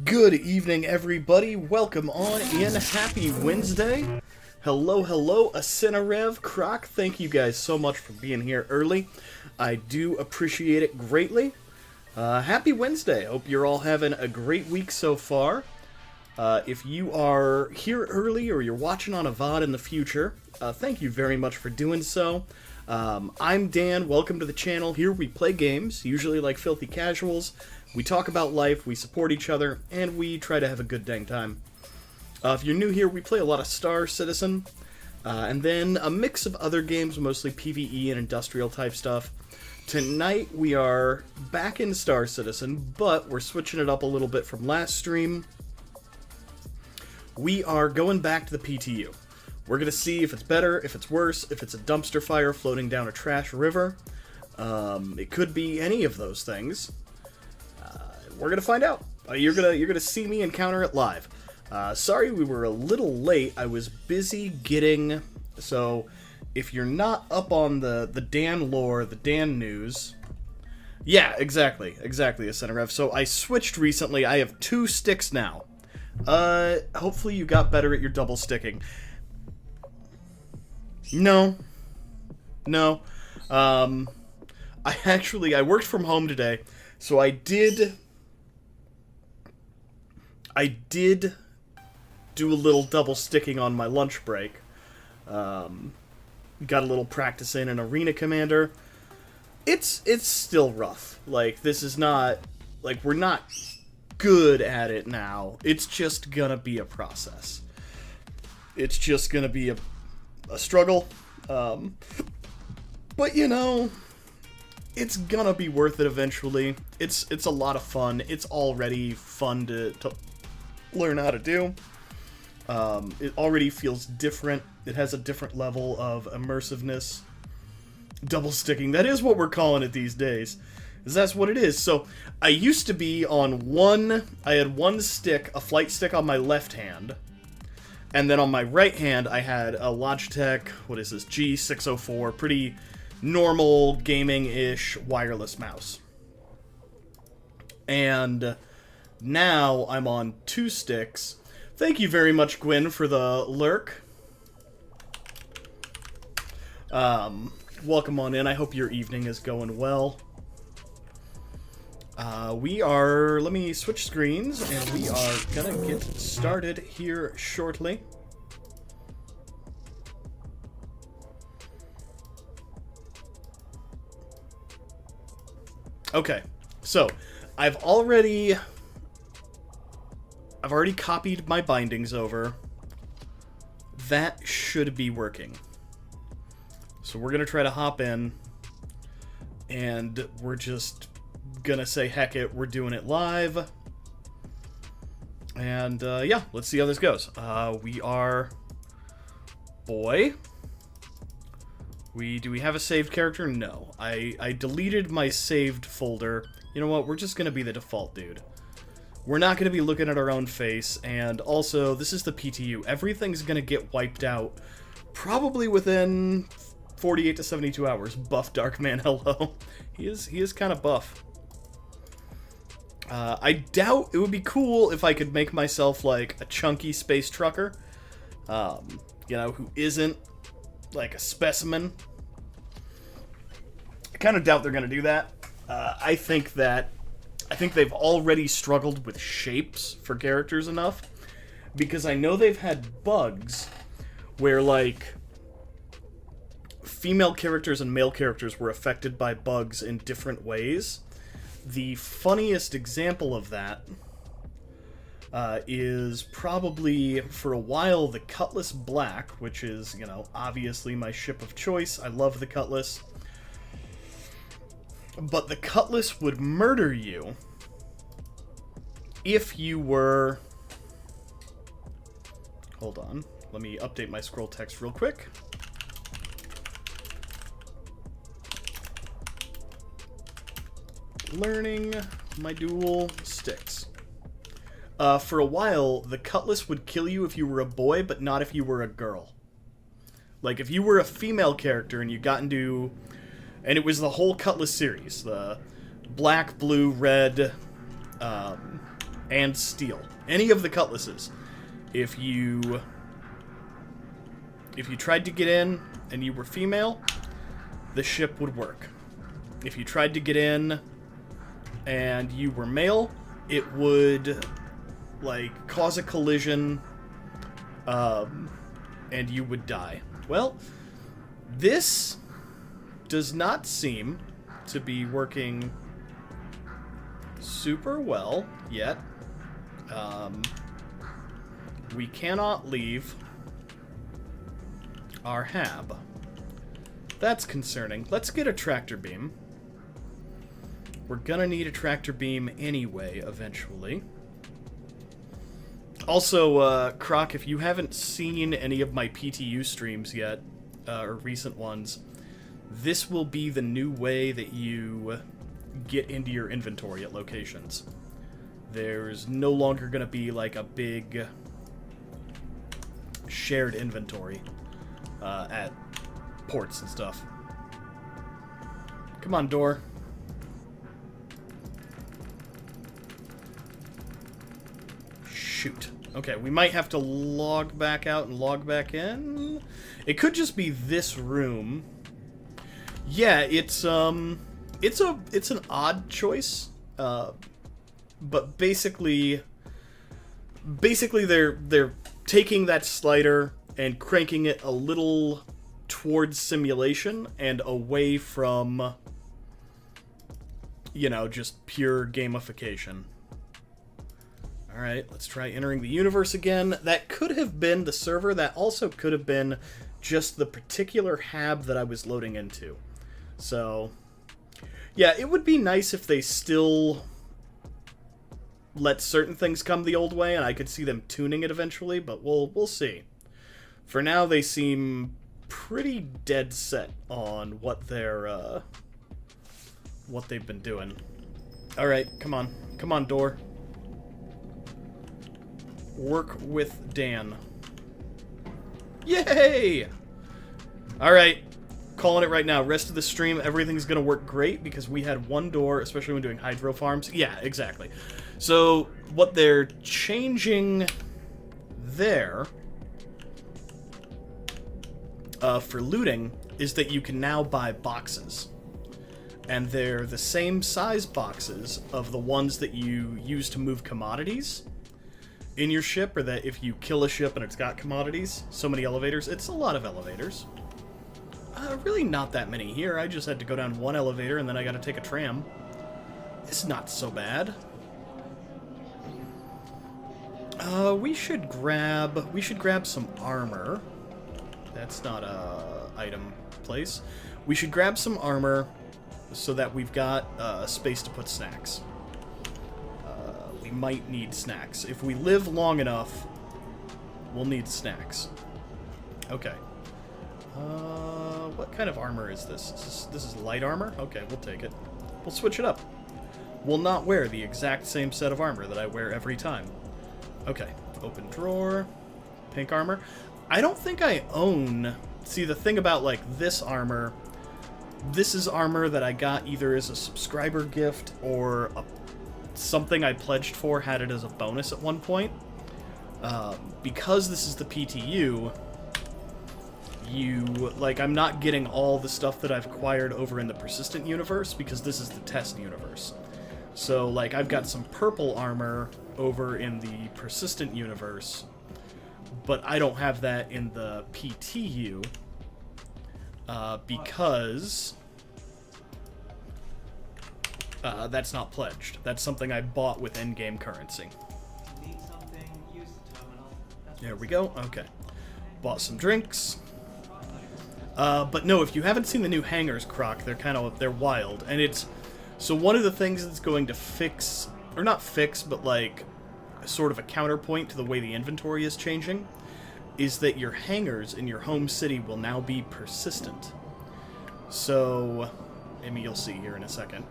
Good evening, everybody. Welcome on in. Happy Wednesday. Hello, hello, Asinarev, Croc. Thank you guys so much for being here early. I do appreciate it greatly. Happy Wednesday. Hope you're all having a great week so far. If you are here early or you're watching on a VOD in the future, thank you very much for doing so. I'm Dan. Welcome to the channel. Here we play games, usually like filthy casuals. We talk about life, we support each other, and we try to have a good dang time. If you're new here, we play a lot of Star Citizen, and then a mix of other games, mostly PvE and industrial type stuff. Tonight we are back in Star Citizen, but we're switching it up a little bit from last stream. We are going back to the PTU. We're going to see if it's better, if it's worse, if it's a dumpster fire floating down a trash river. It could be any of those things. We're going to find out. You're gonna see me encounter it live. Sorry we were a little late. I was busy getting... So, if you're not up on the Dan lore, the Dan news... Yeah, exactly, Asinarev. So I switched recently. I have 2 sticks now. Hopefully you got better at your double sticking. No. I worked from home today, so I did do a little double sticking on my lunch break. Got a little practice in an Arena Commander. It's still rough. Like, this is not... Like, we're not good at it now. It's just gonna be a process. It's just gonna be a struggle. But, you know... It's gonna be worth it eventually. It's a lot of fun. It's already fun to learn how to do. It already feels different. It has a different level of immersiveness. Double sticking, that is what we're calling it these days. That's what it is. So, I used to be on I had one stick, a flight stick on my left hand, And then on my right hand, I had a Logitech, what is this, G604, pretty normal gaming-ish wireless mouse. And now I'm on 2 sticks. Thank you very much, Gwyn, for the lurk. Welcome on in. I hope your evening is going well. Let me switch screens, and we are gonna get started here shortly. Okay, so I've already copied my bindings over. That should be working. So we're gonna try to hop in, and we're just gonna say heck it, we're doing it live. And yeah, let's see how this goes. We are boy. Do we have a saved character? No. I deleted my saved folder. You know what? We're just gonna be the default dude. We're not gonna be looking at our own face, and also this is the PTU. Everything's gonna get wiped out probably within 48 to 72 hours. Buff Darkman, hello. He is kind of buff. I doubt it would be cool if I could make myself like a chunky space trucker, you know, who isn't like a specimen. I kind of doubt they're gonna do that. I think they've already struggled with shapes for characters enough, because I know they've had bugs where like female characters and male characters were affected by bugs in different ways. The funniest example of that is probably, for a while, the Cutlass Black, which is, you know, obviously my ship of choice. I love the Cutlass. But the Cutlass would murder you if you were... Hold on. Let me update my scroll text real quick. Learning my dual sticks. For a while, the Cutlass would kill you if you were a boy, but not if you were a girl. Like, if you were a female character and you got into... And it was the whole Cutlass series. The black, blue, red, and steel. Any of the Cutlasses. If you tried to get in and you were female, the ship would work. If you tried to get in and you were male, it would, like, cause a collision, and you would die. Well, this does not seem to be working super well yet. We cannot leave our hab. That's concerning. Let's get a tractor beam. We're gonna need a tractor beam anyway, eventually. Also, Croc, if you haven't seen any of my PTU streams yet, or recent ones, this will be the new way that you get into your inventory at locations. There's no longer gonna be, like, a big shared inventory at ports and stuff. Come on, door. Shoot. Okay, we might have to log back out and log back in. It could just be this room. Yeah, it's an odd choice. But basically they're taking that slider and cranking it a little towards simulation and away from, you know, just pure gamification. Alright, let's try entering the universe again. That could have been the server. That also could have been just the particular hab that I was loading into. So, yeah, it would be nice if they still let certain things come the old way, and I could see them tuning it eventually, but we'll see. For now, they seem pretty dead set on what they're, what they've been doing. Alright, come on. Come on, door. Work with Dan. Yay! Alright, calling it right now. Rest of the stream, everything's going to work great because we had one door, especially when doing hydro farms. Yeah, exactly. So, what they're changing there for looting is that you can now buy boxes. And they're the same size boxes of the ones that you use to move commodities in your ship, or that if you kill a ship and it's got commodities, so many elevators. It's a lot of elevators. Really not that many here. I just had to go down one elevator and then I gotta take a tram. It's not so bad. We should grab some armor. That's not a item place. We should grab some armor so that we've got space to put snacks. We might need snacks. If we live long enough, we'll need snacks. Okay. What kind of armor is this? This is light armor? Okay, we'll take it. We'll switch it up. We'll not wear the exact same set of armor that I wear every time. Okay, open drawer. Pink armor. I don't think I own... See, the thing about, like, this armor... This is armor that I got either as a subscriber gift or something I pledged for, had it as a bonus at one point. Because this is the PTU, I'm not getting all the stuff that I've acquired over in the persistent universe, because this is the test universe. So, like, I've got some purple armor over in the persistent universe, but I don't have that in the PTU, because that's not pledged. That's something I bought with in-game currency. Need something? Use the terminal. There we go. Okay. Bought some drinks. But no, if you haven't seen the new hangars, Croc, they're wild. And it's... So one of the things that's going to fix... Or not fix, but like... sort of a counterpoint to the way the inventory is changing, is that your hangars in your home city will now be persistent. So... I mean, you'll see here in a second.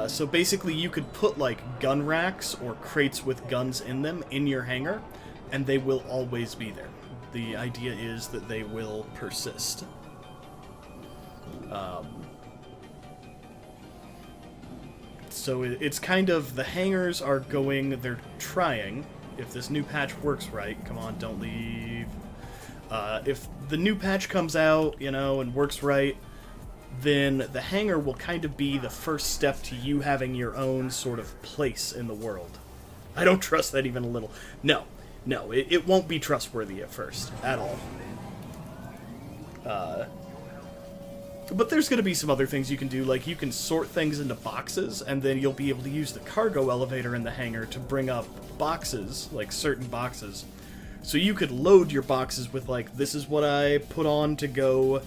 So basically you could put like gun racks or crates with guns in them in your hangar, and they will always be there. The idea is that they will persist. So it's kind of, the hangars are going, they're trying, if this new patch works right, come on, don't leave. If the new patch comes out, you know, and works right, then the hangar will kind of be the first step to you having your own sort of place in the world. I don't trust that even a little. No, it won't be trustworthy at first, at all. But there's going to be some other things you can do, like you can sort things into boxes, and then you'll be able to use the cargo elevator in the hangar to bring up boxes, like certain boxes. So you could load your boxes with, like, this is what I put on to go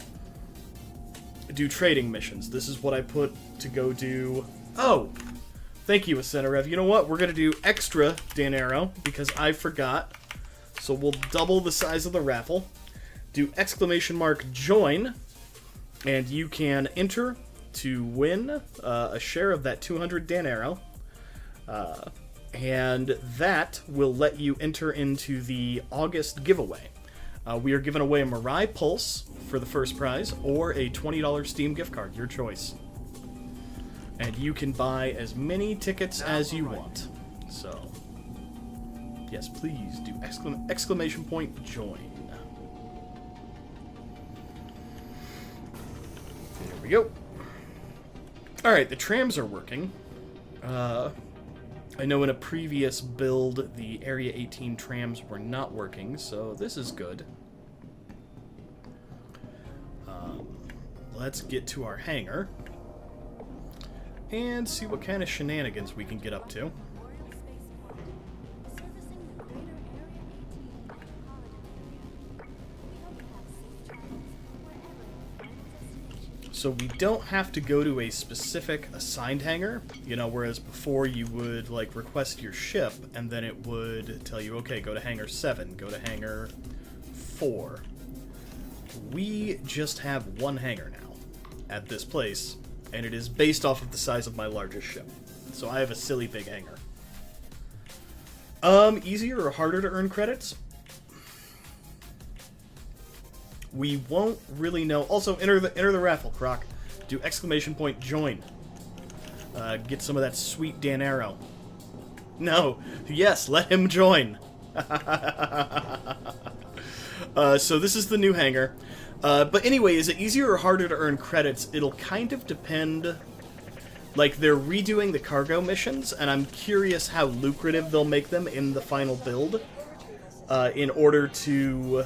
do trading missions. This is what I put to go do... Oh! Thank you, Ascenarev. You know what? We're going to do extra dinero, because I forgot. So we'll double the size of the raffle. Do !join, and you can enter to win a share of that 200 dinero. And that will let you enter into the August giveaway. We are giving away a Mirai Pulse for the first prize, or a $20 Steam gift card, your choice. And you can buy as many tickets as you want. So, yes, please do !join. There we go. Alright, the trams are working. I know in a previous build, the Area 18 trams were not working, so this is good. Let's get to our hangar and see what kind of shenanigans we can get up to. So we don't have to go to a specific assigned hangar, you know, whereas before you would, like, request your ship, and then it would tell you, okay, go to hangar 7, go to hangar 4. We just have one hangar now at this place, and it is based off of the size of my largest ship. So I have a silly big hangar. Easier or harder to earn credits? we won't really know. Also, enter the raffle, Croc. Do exclamation point join. Get some of that sweet Danero. No. Yes, let him join. So this is the new hangar. But anyway, is it easier or harder to earn credits? It'll kind of depend. Like, they're redoing the cargo missions, and I'm curious how lucrative they'll make them in the final build. In order to...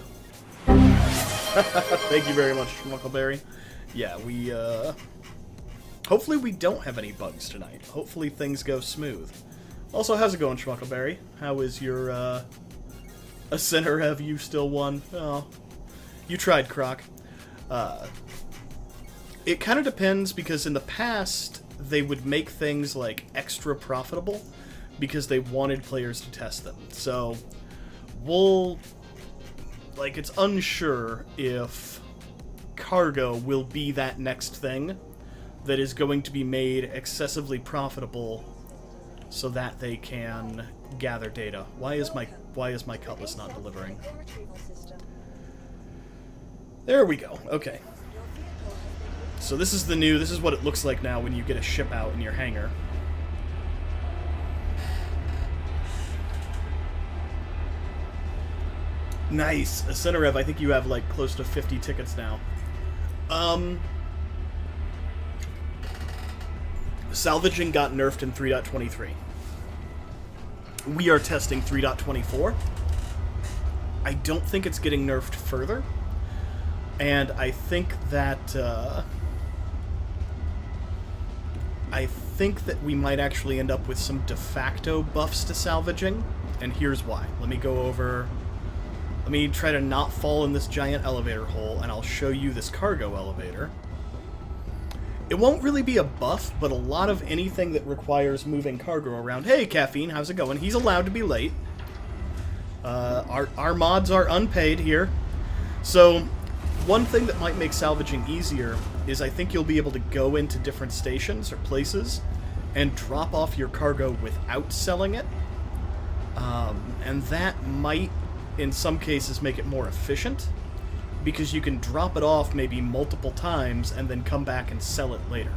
Thank you very much, Schmuckleberry. Yeah, we, hopefully we don't have any bugs tonight. Hopefully things go smooth. Also, how's it going, Schmuckleberry? How is your, a center? Have you still won? Oh, you tried, Croc. It kind of depends, because in the past, they would make things, like, extra profitable, because they wanted players to test them. So, we'll... Like, it's unsure if cargo will be that next thing that is going to be made excessively profitable so that they can gather data. Why is my Cutlass not delivering? There we go. Okay. So this is what it looks like now when you get a ship out in your hangar. Nice. Cinerev, I think you have, like, close to 50 tickets now. Salvaging got nerfed in 3.23. We are testing 3.24. I don't think it's getting nerfed further. And I think that, we might actually end up with some de facto buffs to salvaging. And here's why. Let me try to not fall in this giant elevator hole, and I'll show you this cargo elevator. It won't really be a buff, but a lot of anything that requires moving cargo around... Hey, Caffeine, how's it going? He's allowed to be late. Our mods are unpaid here. So, one thing that might make salvaging easier is I think you'll be able to go into different stations or places and drop off your cargo without selling it. And that might... in some cases make it more efficient, because you can drop it off maybe multiple times and then come back and sell it later.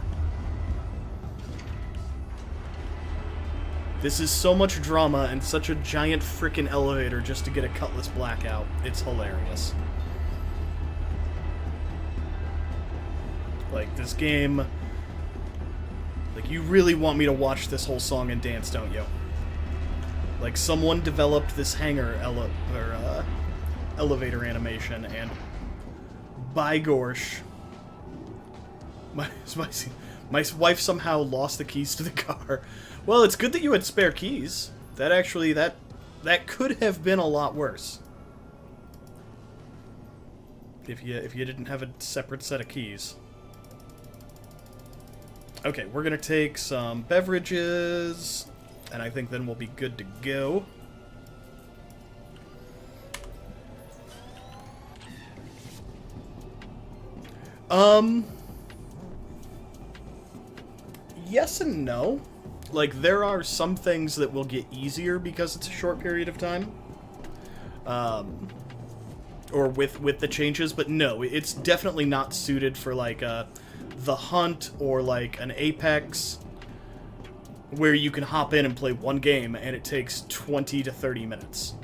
This is so much drama and such a giant frickin' elevator just to get a Cutlass blackout. It's hilarious. Like, this game... Like, you really want me to watch this whole song and dance, don't you? Like, someone developed this hangar elevator animation, and by gorsh, my wife somehow lost the keys to the car. Well, it's good that you had spare keys. That actually, that could have been a lot worse. If you didn't have a separate set of keys. Okay, we're gonna take some beverages, and I think then we'll be good to go. Yes and no. Like, there are some things that will get easier because it's a short period of time. Or with the changes, but no, it's definitely not suited for, like, the Hunt or, like, an Apex, where you can hop in and play one game and it takes 20 to 30 minutes.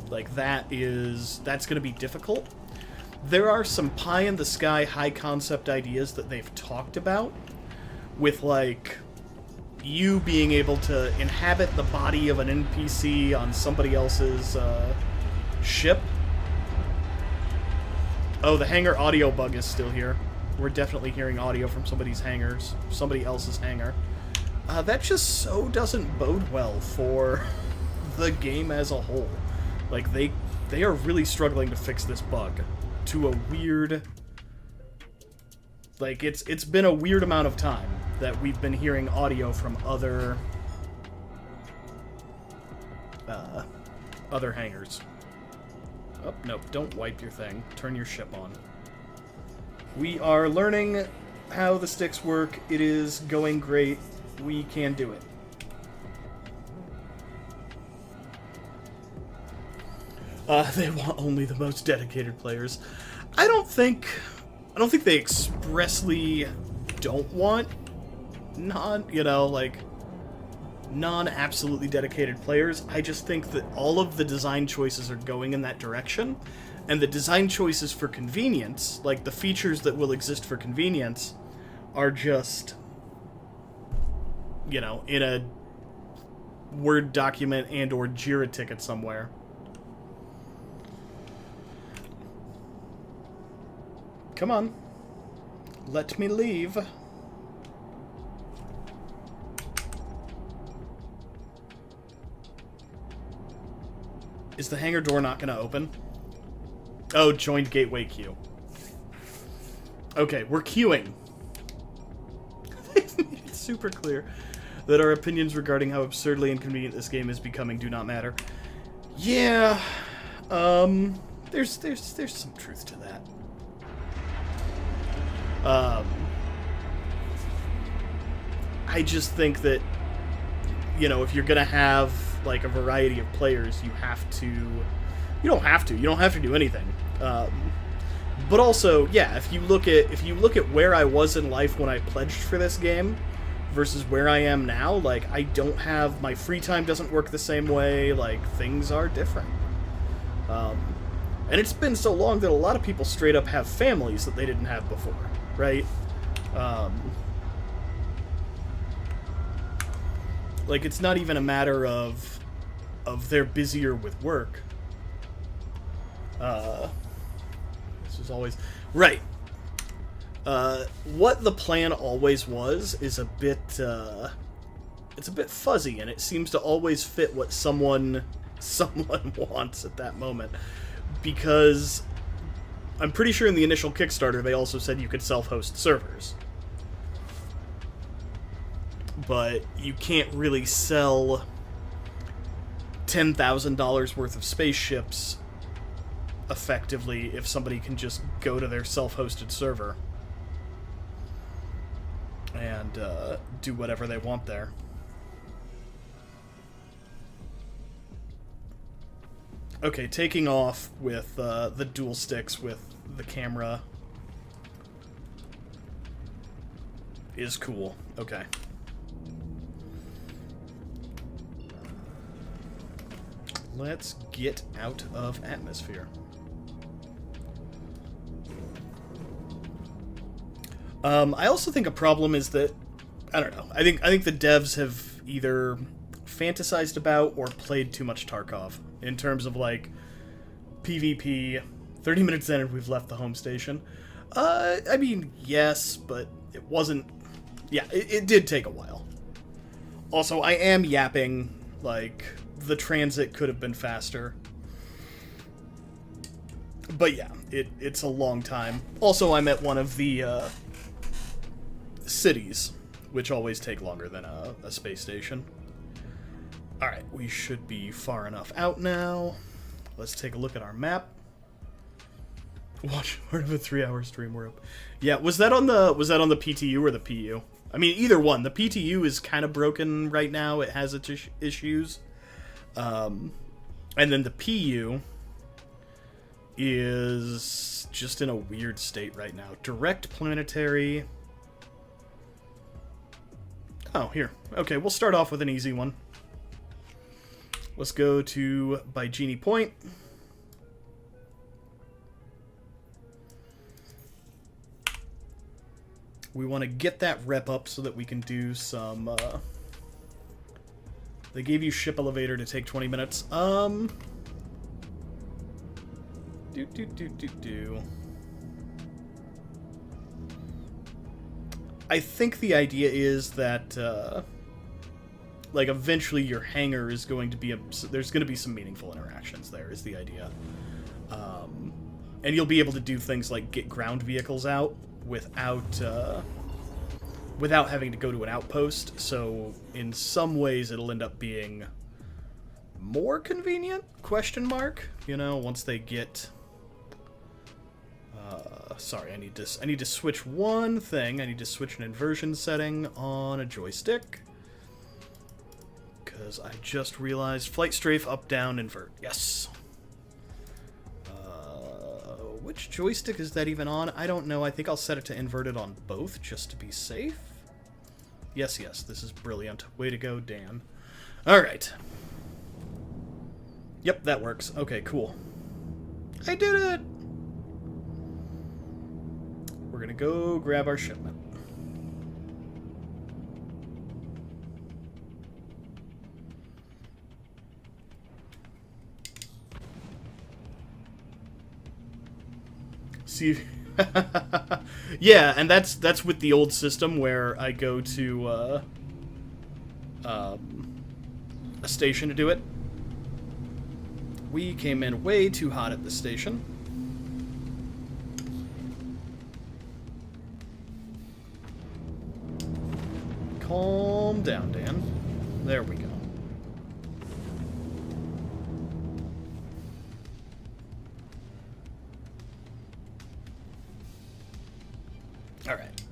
Like, that's going to be difficult. There are some pie-in-the-sky, high-concept ideas that they've talked about, with, like, you being able to inhabit the body of an NPC on somebody else's ship. Oh, the hangar audio bug is still here. We're definitely hearing audio from somebody else's hangar. That just so doesn't bode well for the game as a whole. Like, they are really struggling to fix this bug to a weird... Like, it's been a weird amount of time that we've been hearing audio from other hangars. Oh, nope, don't wipe your thing. Turn your ship on. We are learning how the sticks work. It is going great. We can do it. They want only the most dedicated players. I don't think they expressly don't want non-absolutely dedicated players. I just think that all of the design choices are going in that direction, and the design choices for convenience, like the features that will exist for convenience, are just, in a Word document and or Jira ticket somewhere. Come on. Let me leave. Is the hangar door not going to open? Oh, joined gateway queue. Okay, we're queuing. They've made it super clear that our opinions regarding how absurdly inconvenient this game is becoming do not matter. Yeah, there's some truth to that. I just think that, if you're gonna have like a variety of players, you don't have to do anything. But also, yeah, if you look at where I was in life when I pledged for this game versus where I am now, like, I don't have, my free time doesn't work the same way, like, things are different. And it's been so long that a lot of people straight up have families that they didn't have before, right? Like, it's not even a matter of they're busier with work. This is always... Right. What the plan always was is a bit, it's a bit fuzzy, and it seems to always fit what someone wants at that moment. Because I'm pretty sure in the initial Kickstarter they also said you could self-host servers. But you can't really sell $10,000 worth of spaceships effectively if somebody can just go to their self-hosted server and do whatever they want there. Okay, taking off with the dual sticks with the camera is cool. Okay. Let's get out of atmosphere. I also think a problem is that, I don't know, I think the devs have either fantasized about or played too much Tarkov in terms of, like, PvP. 30 minutes in and we've left the home station. I mean, yes, but it wasn't... Yeah, it did take a while. Also, I am yapping, like, the transit could have been faster. But yeah, it's a long time. Also, I'm at one of the cities, which always take longer than a space station. Alright, we should be far enough out now. Let's take a look at our map. Watch part of a 3-hour stream we're up. Yeah, was that on the PTU or the PU? I mean, either one. The PTU is kind of broken right now. It has its issues. And then the PU is just in a weird state right now. Direct planetary. Oh, here. Okay, we'll start off with an easy one. Let's go to Bygenie Point. We want to get that rep up so that we can do some... They gave you ship elevator to take 20 minutes. I think the idea is that, like, eventually your hangar is going to be there's going to be some meaningful interactions there, is the idea. And you'll be able to do things like get ground vehicles out without having to go to an outpost, so in some ways it'll end up being more convenient, question mark, once they get... sorry, I need to switch one thing. I need to switch an inversion setting on a joystick, because I just realized flight strafe, up, down, invert. Yes. which joystick is that even on? I don't know. I think I'll set it to inverted on both, just to be safe. Yes, yes, this is brilliant. Way to go, Dan. Alright. Yep, that works. Okay, cool. I did it! We're gonna go grab our shipment. See, yeah, and that's with the old system where I go to a station to do it. We came in way too hot at the station. Calm down, Dan. There we go. Alright.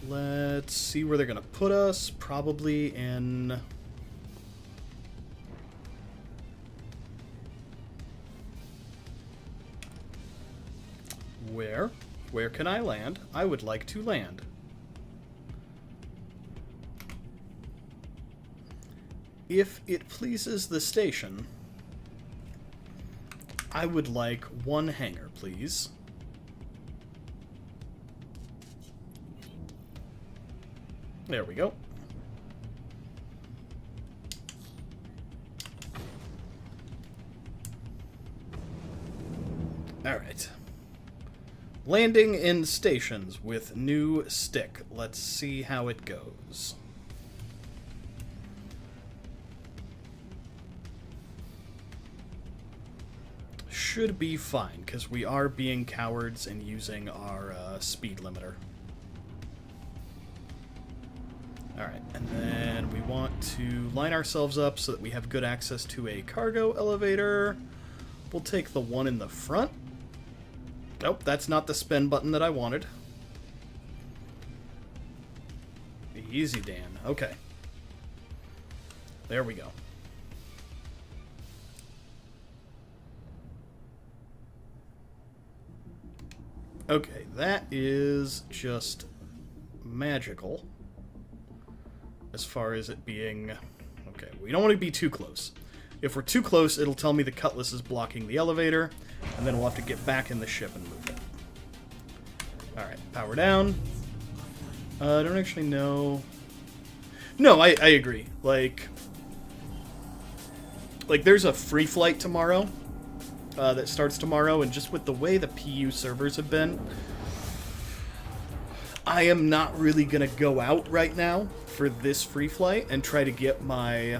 Let's see where they're going to put us. Probably in... Where? Where can I land? I would like to land. If it pleases the station, I would like one hangar, please. There we go. Alright. Landing in stations with new stick. Let's see how it goes. Should be fine, because we are being cowards and using our speed limiter. Alright, and then we want to line ourselves up so that we have good access to a cargo elevator. We'll take the one in the front. Nope, that's not the spin button that I wanted. Easy, Dan. Okay. There we go. Okay, that is just magical. As far as it being... Okay, we don't want to be too close. If we're too close, it'll tell me the Cutlass is blocking the elevator, and then we'll have to get back in the ship and move it. Alright, power down. I don't actually know... No, I agree. Like, there's a free flight tomorrow that starts tomorrow, and just with the way the PU servers have been, I am not really going to go out right now for this free flight and try to get my,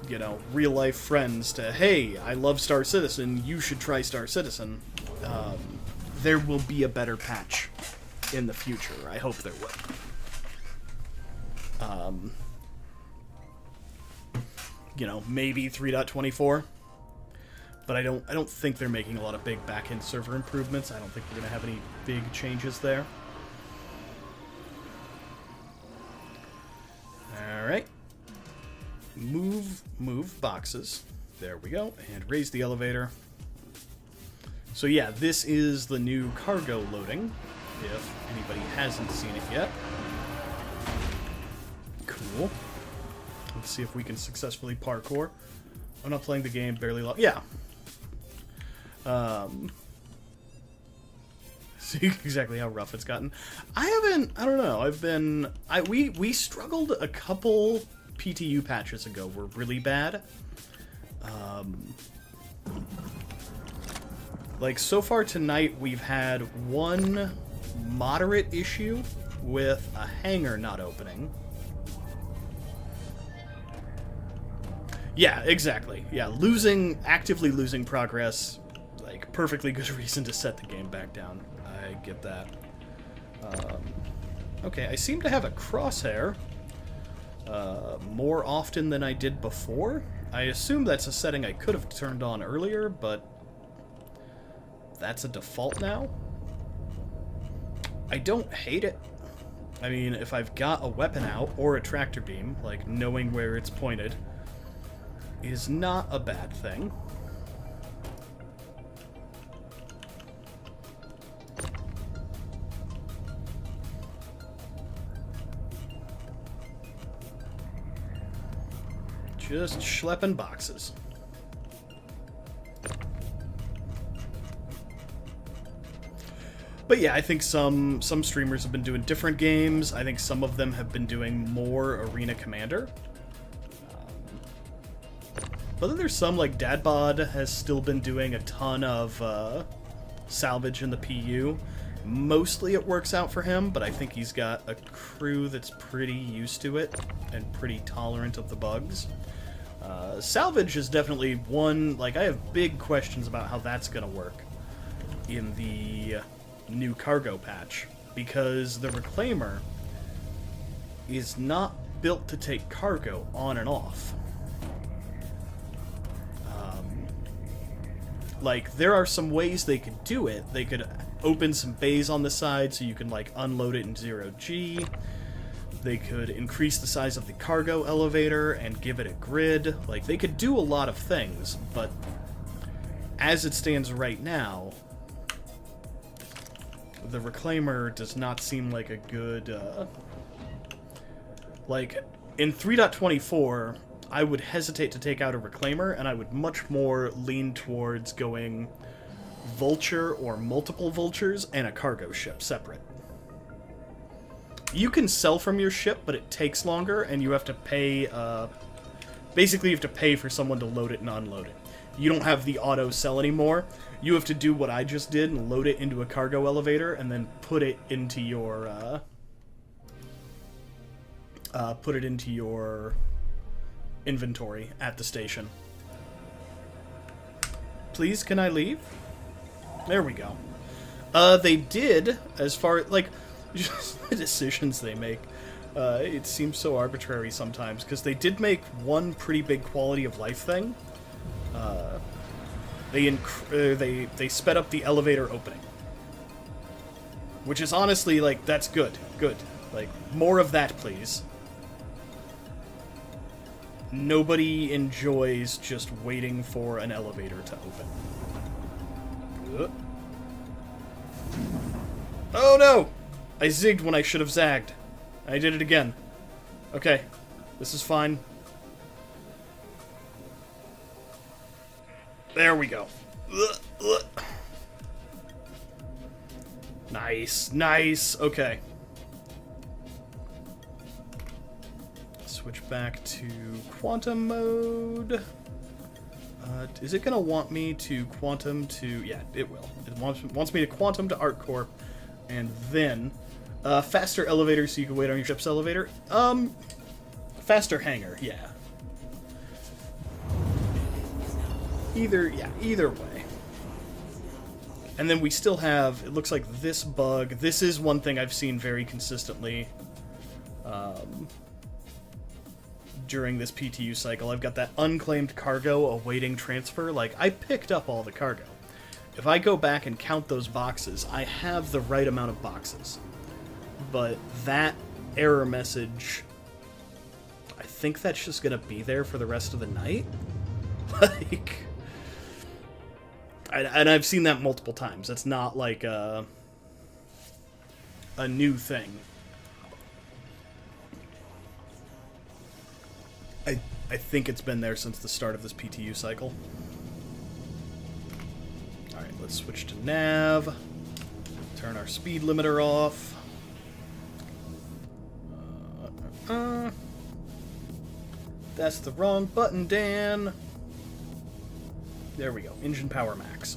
you know, real-life friends to, hey, I love Star Citizen, you should try Star Citizen. There will be a better patch in the future. I hope there will. You know, maybe 3.24. But I don't think they're making a lot of big back-end server improvements. I don't think we're going to have any big changes there. Alright. Move boxes. There we go. And raise the elevator. So yeah, this is the new cargo loading, if anybody hasn't seen it yet. Cool. Let's see if we can successfully parkour. I'm not playing the game barely long. Yeah. See exactly how rough it's gotten. I don't know. We struggled a couple PTU patches ago. Were really bad. Like, so far tonight, we've had one moderate issue with a hangar not opening. Yeah, exactly. Yeah, actively losing progress, like, perfectly good reason to set the game back down. I get that. Okay, I seem to have a crosshair more often than I did before. I assume that's a setting I could have turned on earlier, but that's a default now. I don't hate it. I mean, if I've got a weapon out, or a tractor beam, like, knowing where it's pointed is not a bad thing. Just schlepping boxes. But yeah, I think some streamers have been doing different games. I think some of them have been doing more Arena Commander. But then there's some, like Dadbod has still been doing a ton of salvage in the PU. Mostly it works out for him, but I think he's got a crew that's pretty used to it and pretty tolerant of the bugs. Salvage is definitely one, like, I have big questions about how that's going to work in the new cargo patch, because the Reclaimer is not built to take cargo on and off. Like, there are some ways they could do it. They could open some bays on the side so you can, like, unload it in 0G. They could increase the size of the cargo elevator and give it a grid. Like, they could do a lot of things, but as it stands right now, the Reclaimer does not seem like a good, like, in 3.24, I would hesitate to take out a Reclaimer, and I would much more lean towards going Vulture or multiple Vultures and a cargo ship separate. You can sell from your ship, but it takes longer, and you have to pay, basically you have to pay for someone to load it and unload it. You don't have the auto sell anymore. You have to do what I just did and load it into a cargo elevator and then put it into your, inventory at the station. Please, can I leave? There we go. They did, as far, like, just the decisions they make. It seems so arbitrary sometimes, because they did make one pretty big quality of life thing. They sped up the elevator opening. Which is honestly, like, that's good. Good. Like, more of that, please. Nobody enjoys just waiting for an elevator to open. Oh no! I zigged when I should have zagged. I did it again. Okay. This is fine. There we go. Nice. Nice. Okay. Switch back to quantum mode. Is it going to want me to quantum to... Yeah, it will. It wants me to quantum to ArcCorp, and then... faster elevator so you can wait on your ship's elevator. Faster hangar, yeah. Either way. And then we still have... It looks like this bug... This is one thing I've seen very consistently... during this PTU cycle. I've got that unclaimed cargo awaiting transfer. Like, I picked up all the cargo. If I go back and count those boxes, I have the right amount of boxes. But that error message, I think that's just gonna be there for the rest of the night. Like, and I've seen that multiple times. That's not like a new thing. I think it's been there since the start of this PTU cycle. Alright, let's switch to nav. Turn our speed limiter off. That's the wrong button, Dan. There we go. Engine power max.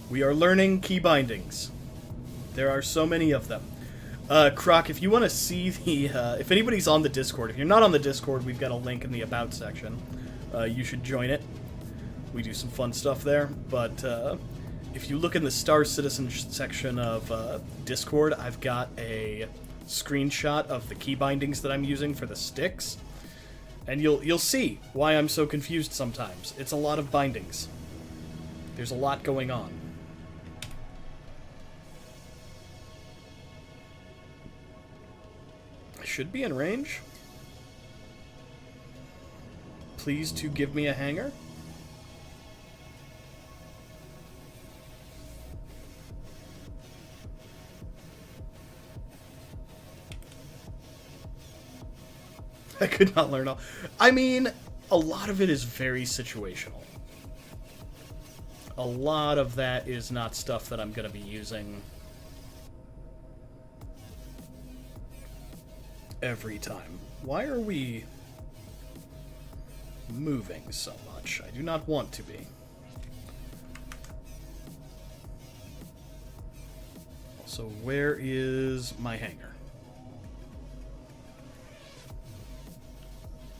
We are learning key bindings. There are so many of them. Croc, if you want to see the, if anybody's on the Discord, if you're not on the Discord, we've got a link in the About section. You should join it. We do some fun stuff there, but, if you look in the Star Citizen section of, Discord, I've got a screenshot of the key bindings that I'm using for the sticks, and you'll see why I'm so confused sometimes. It's a lot of bindings. There's a lot going on. Should be in range. Please to give me a hangar. I could not learn all. I mean, a lot of it is very situational. A lot of that is not stuff that I'm going to be using every time. Why are we moving so much? I do not want to be. So where is my hangar?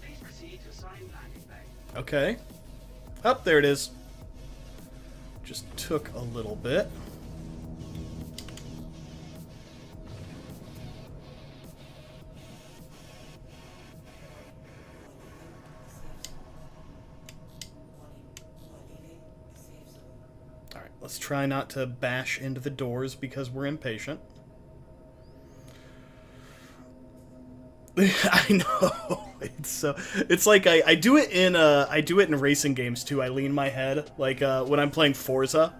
Please proceed to assigned landing bay. Okay. Up there it is. Just took a little bit. Alright, let's try not to bash into the doors because we're impatient. I know. It's like I do it in racing games too. I lean my head like when I'm playing Forza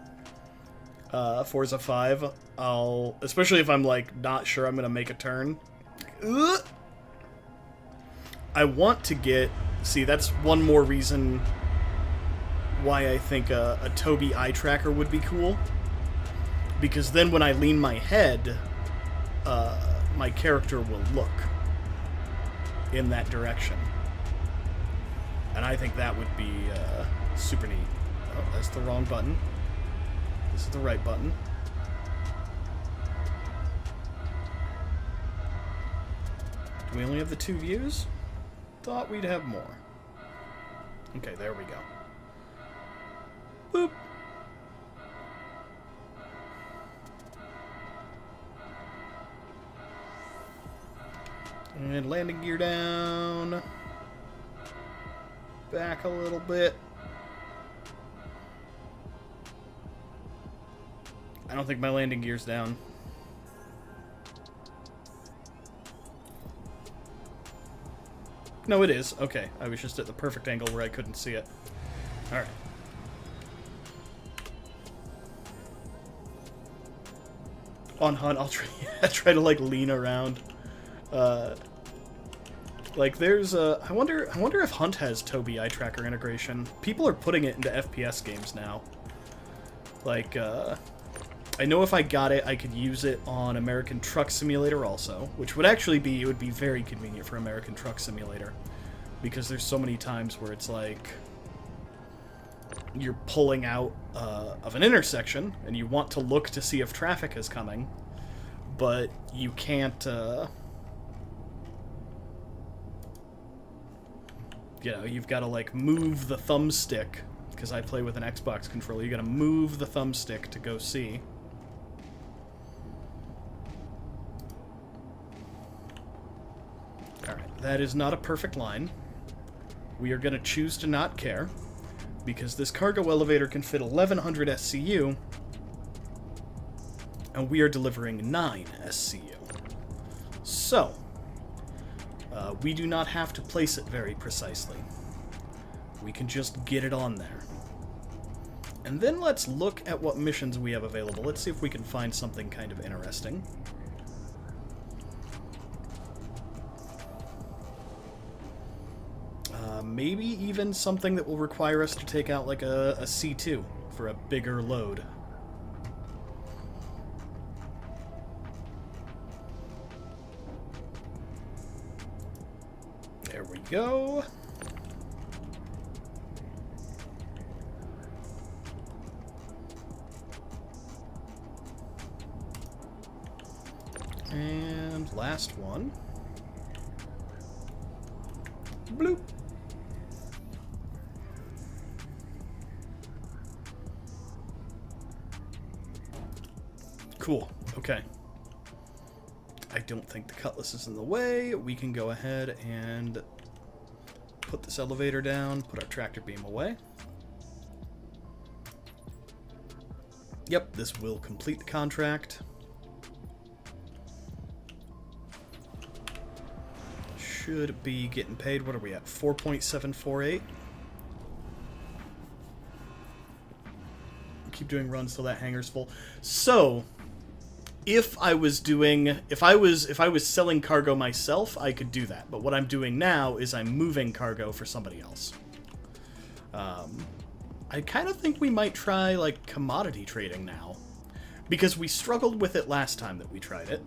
5, especially if I'm like not sure I'm going to make a turn. I want to see, that's one more reason why I think a Tobii eye tracker would be cool, because then when I lean my head, my character will look in that direction. And I think that would be super neat. Oh, that's the wrong button. This is the right button. Do we only have the 2 views? Thought we'd have more. Okay, there we go. Boop. And landing gear down. Back a little bit. I don't think my landing gear's down. No, it is. Okay, I was just at the perfect angle where I couldn't see it. Alright. On hunt, I'll try to like lean around. Like there's I wonder if Hunt has Tobii eye tracker integration. People are putting it into FPS games now. Like I know if I got it, I could use it on American Truck Simulator also, which would actually be, it would be very convenient for American Truck Simulator, because there's so many times where it's like you're pulling out of an intersection and you want to look to see if traffic is coming, but you can't you know, you've got to like move the thumbstick, because I play with an Xbox controller. You got to move the thumbstick to go see. Alright, that is not a perfect line. We are going to choose to not care, because this cargo elevator can fit 1100 SCU, and we are delivering 9 SCU. So, we do not have to place it very precisely. We can just get it on there. And then let's look at what missions we have available. Let's see if we can find something kind of interesting. Maybe even something that will require us to take out like a C2 for a bigger load. There we go. And last one. Bloop. Cool. Okay. I don't think the Cutlass is in the way. We can go ahead and put this elevator down, put our tractor beam away. Yep, this will complete the contract. Should be getting paid. What are we at? 4.748. Keep doing runs till that hangar's full. So, if I was doing, if I was selling cargo myself, I could do that. But what I'm doing now is I'm moving cargo for somebody else. I kind of think we might try, like, commodity trading now. Because we struggled with it last time that we tried it.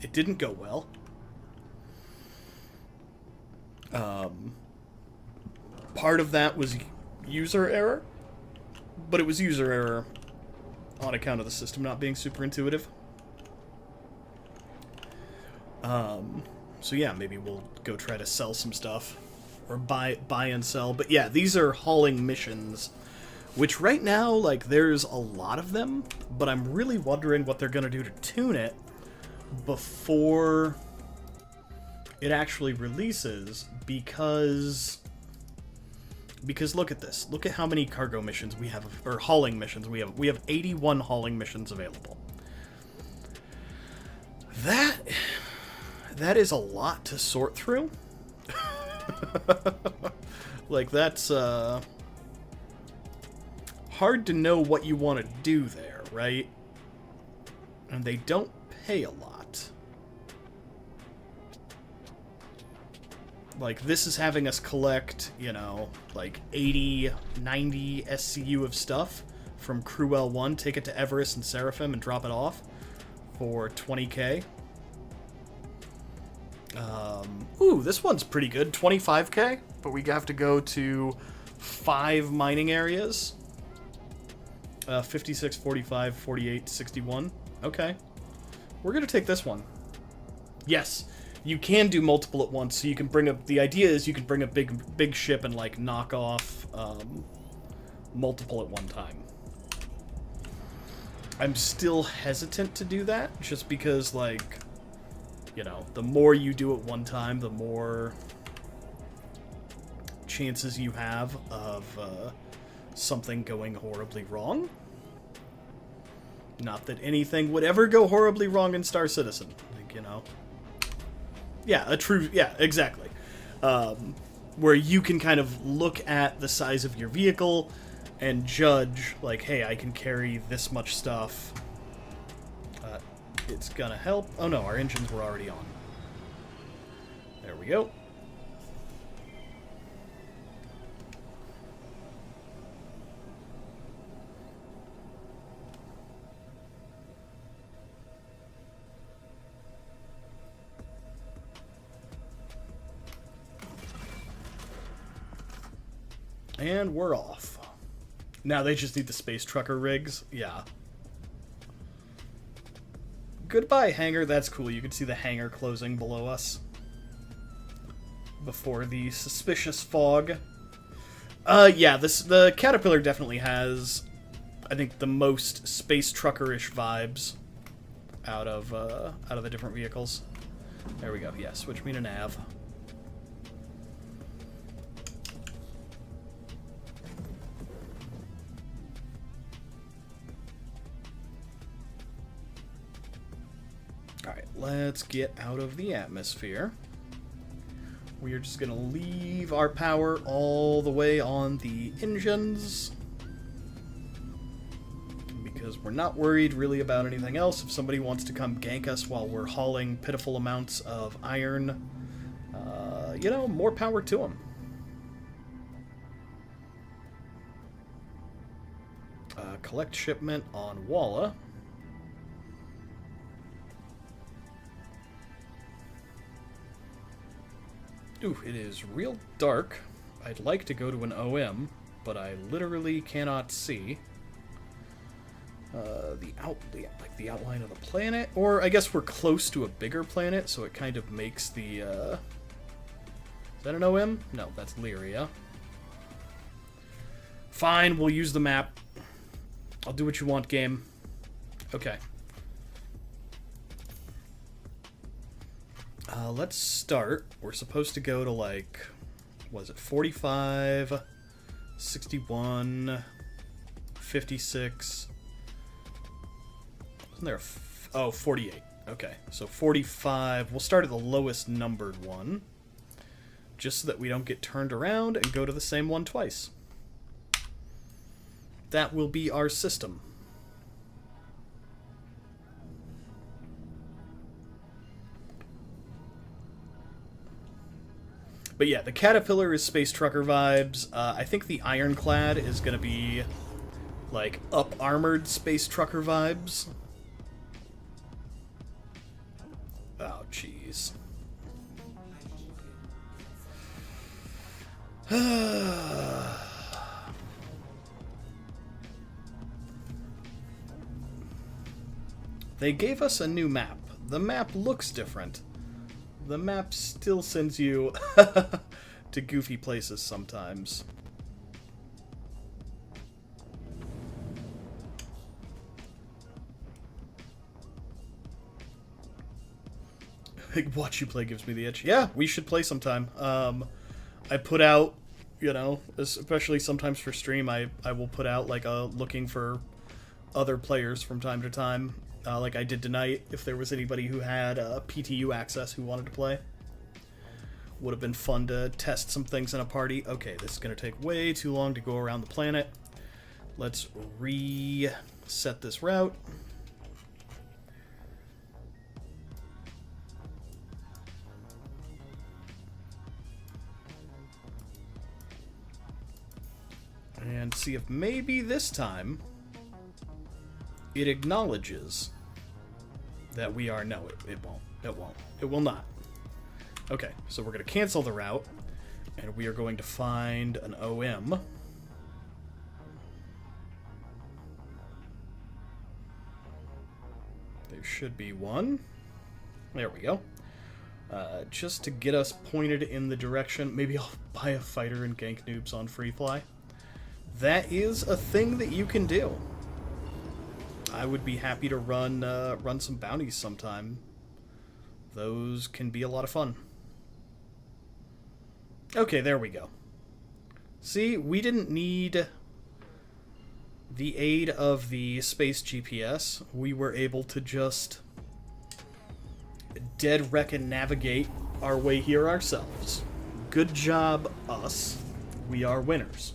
It didn't go well. Part of that was user error. But it was user error on account of the system not being super intuitive. So yeah, maybe we'll go try to sell some stuff. Or buy and sell. But yeah, these are hauling missions. Which right now, like, there's a lot of them. But I'm really wondering what they're going to do to tune it before it actually releases. Because look at this. Look at how many cargo missions we have, or hauling missions we have. We have 81 hauling missions available. That is a lot to sort through. Like, that's hard to know what you want to do there, right? And they don't pay a lot. Like, this is having us collect, you know, like 80, 90 SCU of stuff from Crew L1, take it to Everest and Seraphim and drop it off for 20k. Ooh, this one's pretty good, 25k, but we have to go to 5 mining areas. 56, 45, 48, 61. Okay. We're gonna take this one. Yes. You can do multiple at once, so you can bring the idea is you can bring a big ship and, like, knock off multiple at one time. I'm still hesitant to do that, just because, like, you know, the more you do at one time, the more chances you have of something going horribly wrong. Not that anything would ever go horribly wrong in Star Citizen, like, you know. Yeah, exactly. Where you can kind of look at the size of your vehicle and judge, like, hey, I can carry this much stuff. It's gonna help. Oh no, our engines were already on. There we go. And we're off. Now they just need the space trucker rigs. Yeah. Goodbye, hangar. That's cool. You can see the hangar closing below us. Before the suspicious fog. Yeah, the Caterpillar definitely has, I think, the most space trucker-ish vibes out of the different vehicles. There we go. Yeah, switch me to nav. Alright, let's get out of the atmosphere. We are just going to leave our power all the way on the engines. Because we're not worried really about anything else. If somebody wants to come gank us while we're hauling pitiful amounts of iron, you know, more power to them. Collect shipment on Walla. Ooh, it is real dark. I'd like to go to an OM, but I literally cannot see the outline of the planet. Or I guess we're close to a bigger planet, so it kind of makes the. Is that an OM? No, that's Lyria. Fine, we'll use the map. I'll do what you want, game. Okay. Let's start. We're supposed to go to, like, was it 45, 61, 56. Isn't there oh, 48. Okay, so 45. We'll start at the lowest numbered one, just so that we don't get turned around and go to the same one twice. That will be our system. But yeah, the Caterpillar is Space Trucker vibes. I think the Ironclad is going to be, like, up-armored Space Trucker vibes. Oh, jeez. They gave us a new map. The map looks different. The map still sends you to goofy places sometimes. Watch you play gives me the itch. Yeah, we should play sometime. I put out, you know, especially sometimes for stream, I will put out like a looking for other players from time to time. Like I did tonight, if there was anybody who had PTU access who wanted to play. Would have been fun to test some things in a party. Okay, this is going to take way too long to go around the planet. Let's reset this route. And see if maybe this time it acknowledges that we are... No, it won't. It won't. It will not. Okay, so we're going to cancel the route, and we are going to find an OM. There should be one. There we go. Just to get us pointed in the direction. Maybe I'll buy a fighter and gank noobs on free fly. That is a thing that you can do. I would be happy to run some bounties sometime. Those can be a lot of fun. Okay, there we go. See, we didn't need the aid of the space GPS. We were able to just dead reckon navigate our way here ourselves. Good job, us. We are winners.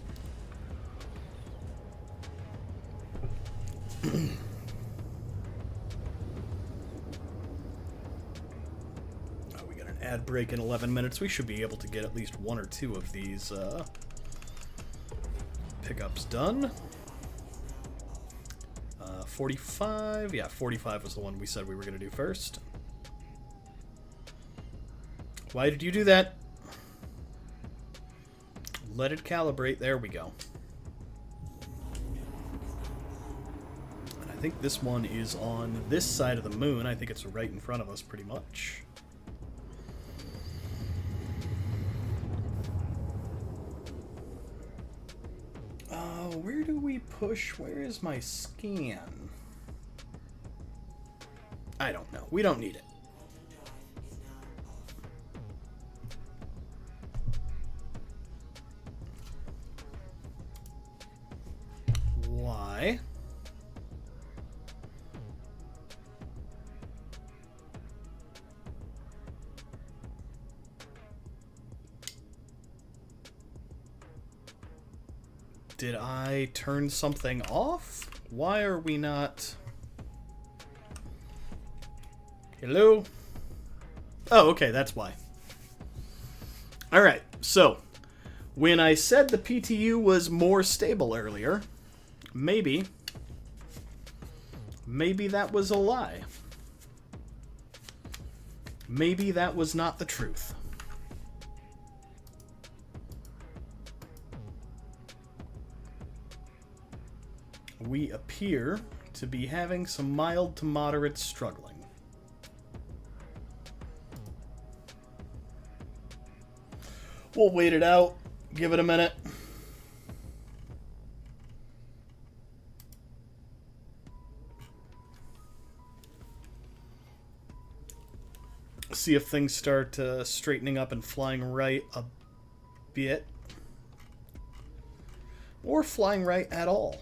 Ad break in 11 minutes. We should be able to get at least one or two of these pickups done. 45. Yeah, 45 was the one we said we were going to do first. Why did you do that? Let it calibrate. There we go. And I think this one is on this side of the moon. I think it's right in front of us pretty much. Where do we push? Where is my scan? I don't know. We don't need it. Why? Did I turn something off? Why are we not... Hello? Oh, okay, that's why. Alright, so, when I said the PTU was more stable earlier, maybe that was a lie. Maybe that was not the truth. We appear to be having some mild to moderate struggling. We'll wait it out, give it a minute. See if things start straightening up and flying right a bit. Or flying right at all.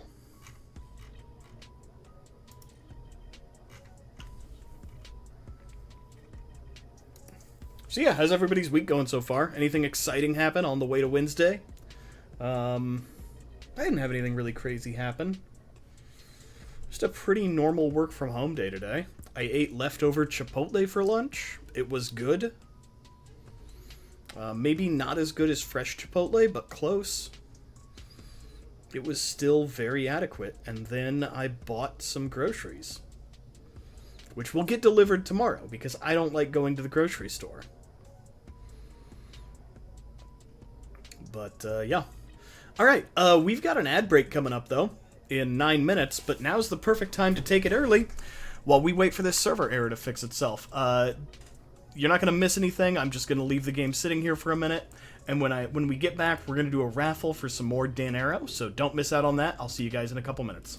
So yeah, how's everybody's week going so far? Anything exciting happen on the way to Wednesday? I didn't have anything really crazy happen. Just a pretty normal work from home day today. I ate leftover Chipotle for lunch. It was good. Maybe not as good as fresh Chipotle, but close. It was still very adequate. And then I bought some groceries, which will get delivered tomorrow because I don't like going to the grocery store. But, yeah. Alright, we've got an ad break coming up, though, in 9 minutes, but now's the perfect time to take it early while we wait for this server error to fix itself. You're not going to miss anything. I'm just going to leave the game sitting here for a minute, and when we get back, we're going to do a raffle for some more dinero, so don't miss out on that. I'll see you guys in a couple minutes.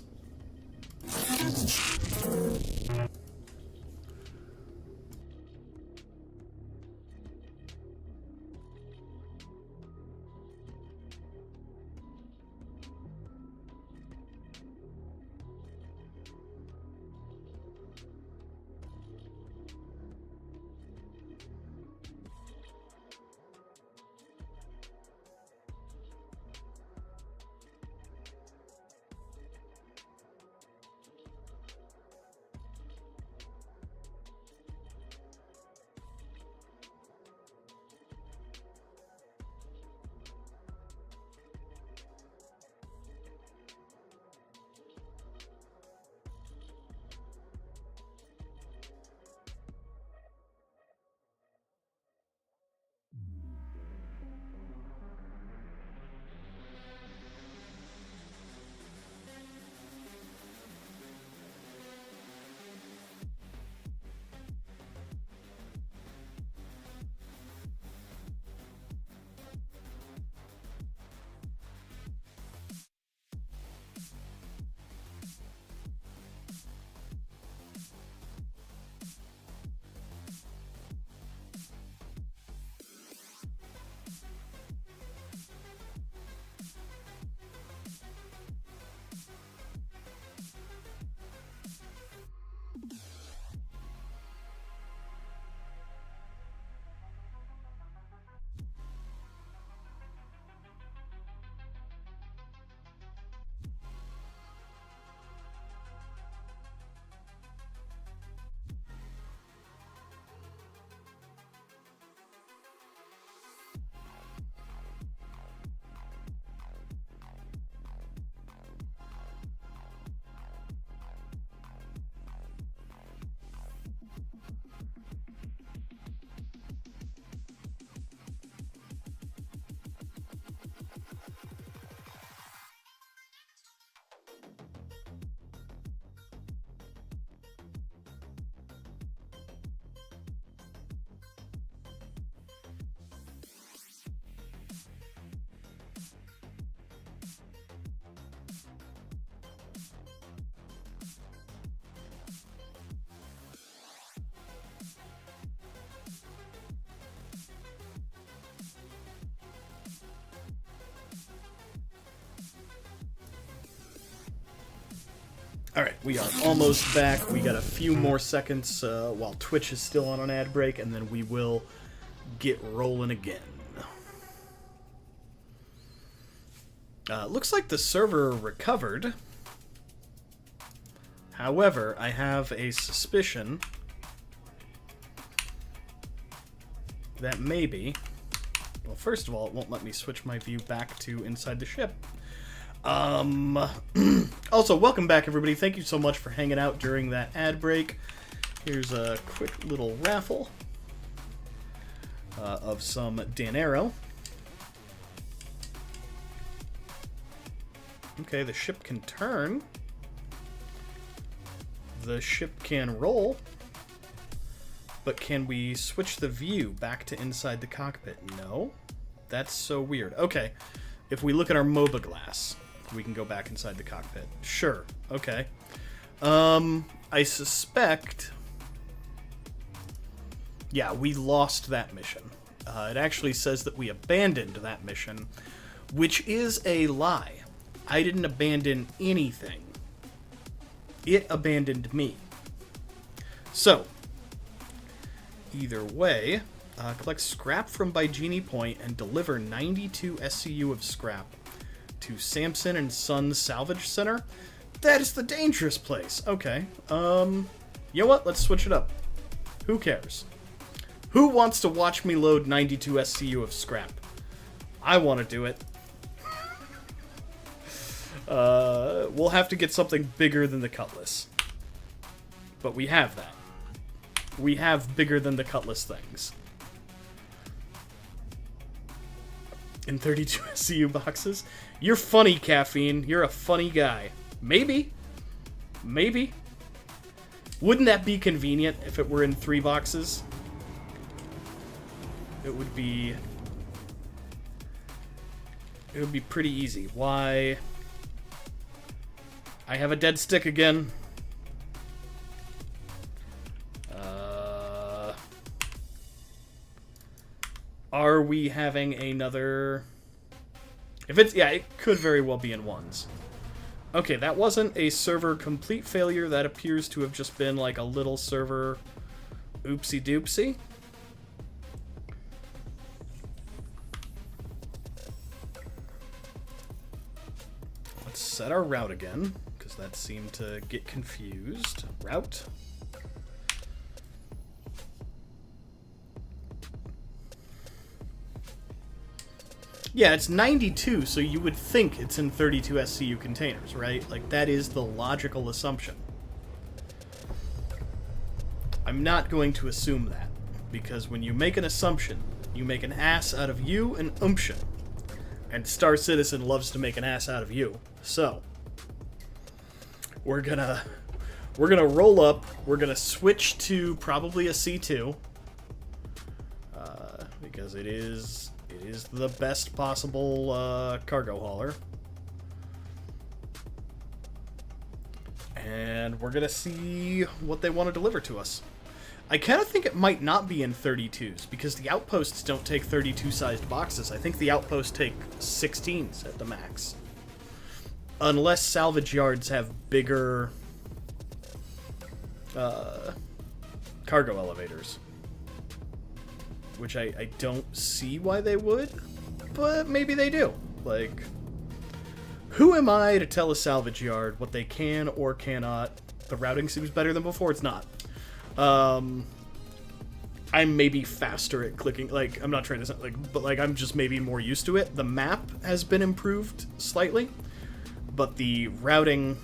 Alright, we are almost back. We got a few more seconds while Twitch is still on an ad break, and then we will get rolling again. Looks like the server recovered. However, I have a suspicion that maybe... Well, first of all, it won't let me switch my view back to inside the ship. Also, welcome back, everybody. Thank you so much for hanging out during that ad break. Here's a quick little raffle of some dinero. Okay, the ship can turn. The ship can roll. But can we switch the view back to inside the cockpit? No. That's so weird. Okay, if we look at our MOBA glass, we can go back inside the cockpit. Sure. Okay. I suspect... Yeah, we lost that mission. It actually says that we abandoned that mission, which is a lie. I didn't abandon anything. It abandoned me. So, either way, collect scrap from Bygenie Point and deliver 92 SCU of scrap to Samson and Sons Salvage Center. That is the dangerous place. Okay. You know what? Let's switch it up. Who cares? Who wants to watch me load 92 SCU of scrap? I want to do it. We'll have to get something bigger than the Cutlass. But we have that. We have bigger than the Cutlass things. In 32 SCU boxes? You're funny, Caffeine. You're a funny guy. Maybe. Maybe. Wouldn't that be convenient if it were in 3 boxes? It would be pretty easy. Why? I have a dead stick again. Are we having another... If it's... Yeah, it could very well be in 1s. Okay, that wasn't a server complete failure. That appears to have just been like a little server oopsie-doopsie. Let's set our route again, because that seemed to get confused. Route. Yeah, it's 92, so you would think it's in 32 SCU containers, right? Like, that is the logical assumption. I'm not going to assume that, because when you make an assumption, you make an ass out of you and umption. And Star Citizen loves to make an ass out of you. So, we're gonna roll up, we're gonna switch to probably a C2, because it is the best possible cargo hauler. And we're gonna see what they want to deliver to us. I kind of think it might not be in 32s, because the outposts don't take 32-sized boxes. I think the outposts take 16s at the max. Unless salvage yards have bigger cargo elevators. Which I don't see why they would, but maybe they do. Like, who am I to tell a salvage yard what they can or cannot? The routing seems better than before. It's not. I'm maybe faster at clicking. Like, I'm not trying to like, but like I'm just maybe more used to it. The map has been improved slightly, but the routing,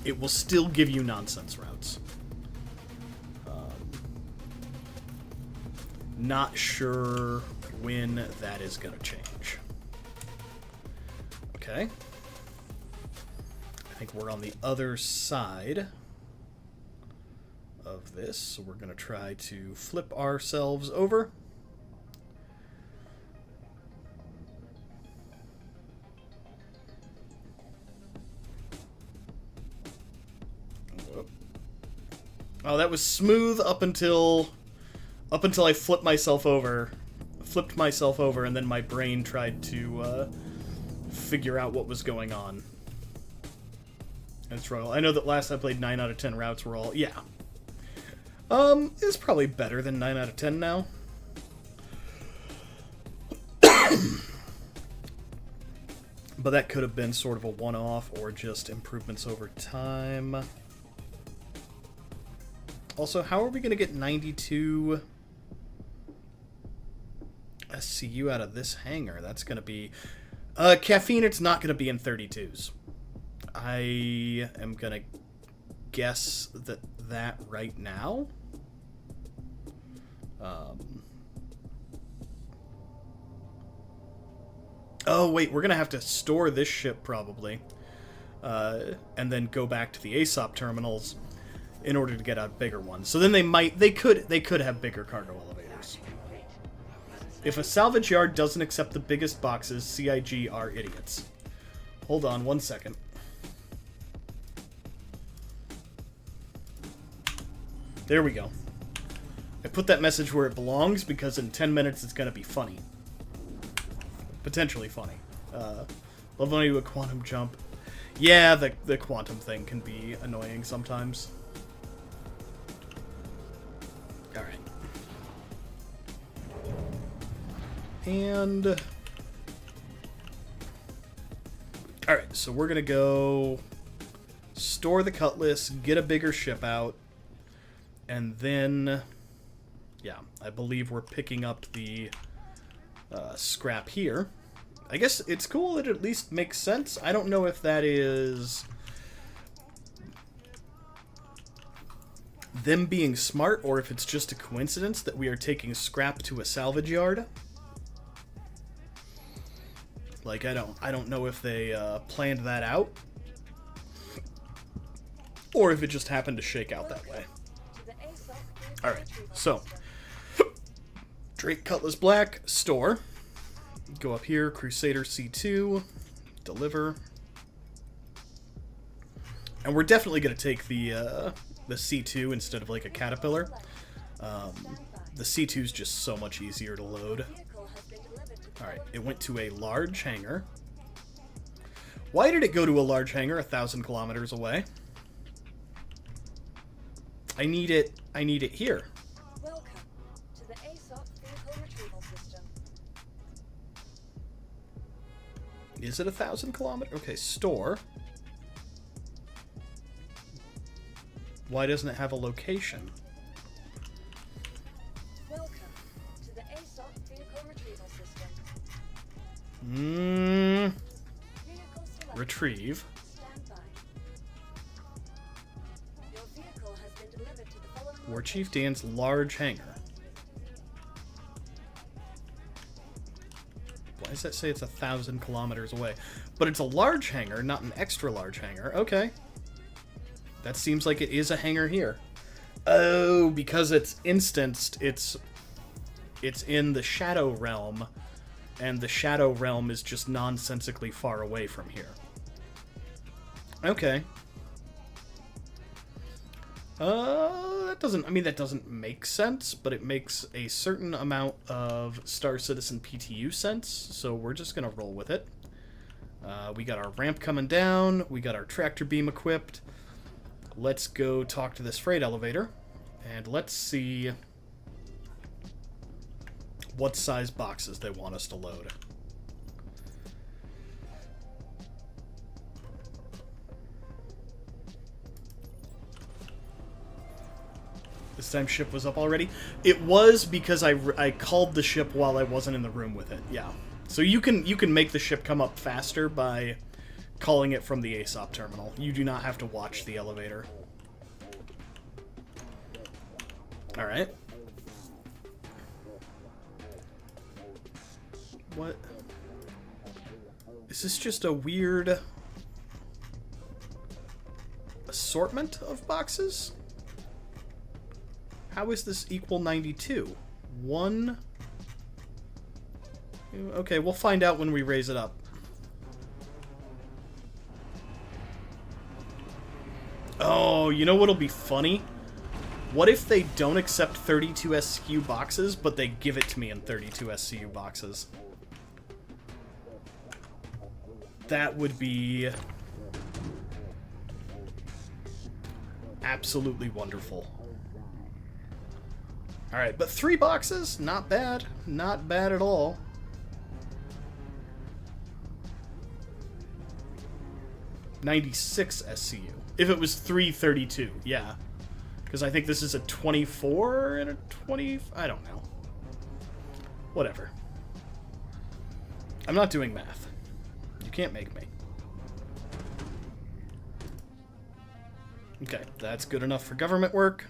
it will still give you nonsense routes. Not sure when that is going to change. Okay. I think we're on the other side of this, so we're going to try to flip ourselves over. Oh, that was smooth up until I flipped myself over, and then my brain tried to figure out what was going on. And struggle. I know that last I played 9 out of 10 routes were all... Yeah. It's probably better than 9 out of 10 now. But that could have been sort of a one-off, or just improvements over time. Also, how are we going to get 92... SCU out of this hangar? That's going to be... Caffeine, it's not going to be in 32s. I am going to guess that right now. Oh, wait, we're going to have to store this ship, probably. And then go back to the ASOP terminals in order to get a bigger one. So then they could have bigger cargo elevators. If a salvage yard doesn't accept the biggest boxes, CIG are idiots. Hold on 1 second. There we go. I put that message where it belongs because in 10 minutes it's going to be funny. Potentially funny. Love when I do a quantum jump. Yeah, the quantum thing can be annoying sometimes. Alright. And... Alright, so we're gonna go store the Cutlass, get a bigger ship out, and then Yeah, I believe we're picking up the scrap here. I guess it's cool. It at least makes sense. I don't know if that is them being smart or if it's just a coincidence that we are taking scrap to a salvage yard. Like, I don't know if they planned that out or if it just happened to shake out that way. Alright, so Drake Cutlass Black, store. Go up here, Crusader C2, deliver. And we're definitely going to take the C2 instead of like a Caterpillar. The C2 is just so much easier to load. Alright, it went to a large hangar. Why did it go to a large hangar 1,000 kilometers away? I need it here. Welcome to the ASOP vehicle retrieval system. Is it 1,000 kilometers? Okay, store. Why doesn't it have a location? Welcome to the ASOP vehicle retrieval system. Vehicle select. Retrieve. Stand by. Your vehicle has been delivered to the following War Chief location. Dan's large hangar. Why does that say it's 1,000 kilometers away? But it's a large hangar, not an extra large hangar. Okay. That seems like it is a hangar here. Oh, because it's instanced, it's in the Shadow Realm, and the Shadow Realm is just nonsensically far away from here. Okay. That doesn't make sense, but it makes a certain amount of Star Citizen PTU sense, so we're just gonna roll with it. We got our ramp coming down, we got our tractor beam equipped. Let's go talk to this freight elevator, and let's see what size boxes they want us to load. This time ship was up already. It was because I called the ship while I wasn't in the room with it. Yeah. So you can make the ship come up faster by calling it from the ASOP terminal. You do not have to watch the elevator. Alright. What? Is this just a weird assortment of boxes? How is this equal 92? One... Okay, we'll find out when we raise it up. Oh, you know what'll be funny? What if they don't accept 32 SCU boxes, but they give it to me in 32 SCU boxes? That would be absolutely wonderful. Alright, but 3 boxes? Not bad. Not bad at all. $96 SCU. If it was 332, yeah. Because I think this is a 24 and a 20... I don't know. Whatever. I'm not doing math. You can't make me. Okay, that's good enough for government work.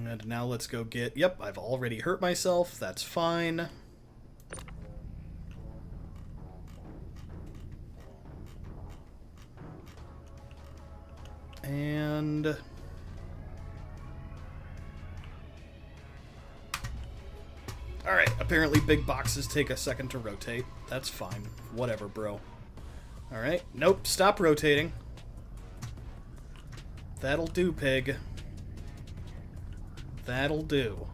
And now let's go get... Yep, I've already hurt myself. That's fine. And... Alright, apparently big boxes take a second to rotate. That's fine. Whatever, bro. Alright, nope, stop rotating. That'll do, pig. That'll do.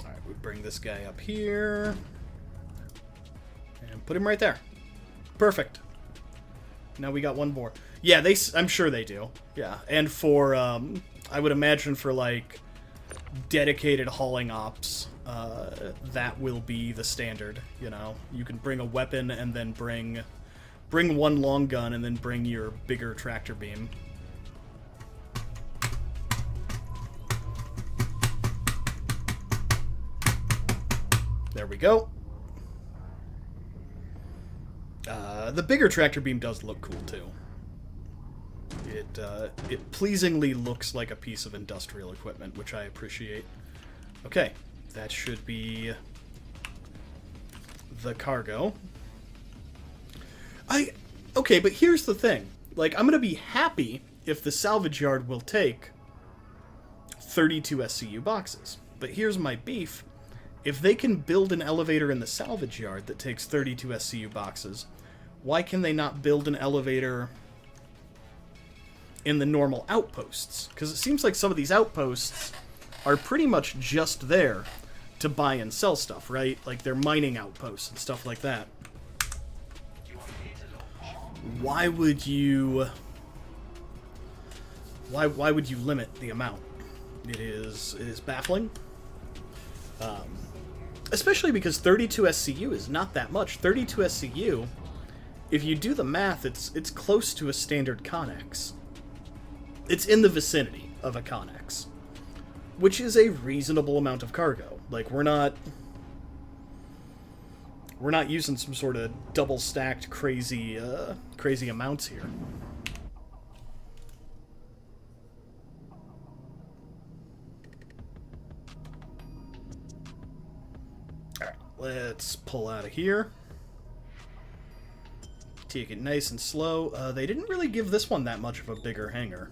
Alright, we bring this guy up here. And put him right there. Perfect. Now we got one more. Yeah, I'm sure they do. Yeah, and for, I would imagine for, like, dedicated hauling ops, that will be the standard, you know? You can bring a weapon and then bring Bring one long gun and then bring your bigger tractor beam. There we go. The bigger tractor beam does look cool too. It pleasingly looks like a piece of industrial equipment, which I appreciate. Okay, that should be the cargo. Okay, but here's the thing. Like, I'm gonna be happy if the salvage yard will take 32 SCU boxes. But here's my beef. If they can build an elevator in the salvage yard that takes 32 SCU boxes, why can they not build an elevator in the normal outposts? Because it seems like some of these outposts are pretty much just there to buy and sell stuff, right? Like, they're mining outposts and stuff like that. Why would you... Why would you limit the amount? It is baffling. Especially because 32 SCU is not that much. 32 SCU, if you do the math, it's close to a standard Connex. It's in the vicinity of a Connex, which is a reasonable amount of cargo. Like, we're not using some sort of double stacked crazy amounts here. All right, let's pull out of here. Take it nice and slow. They didn't really give this one that much of a bigger hangar.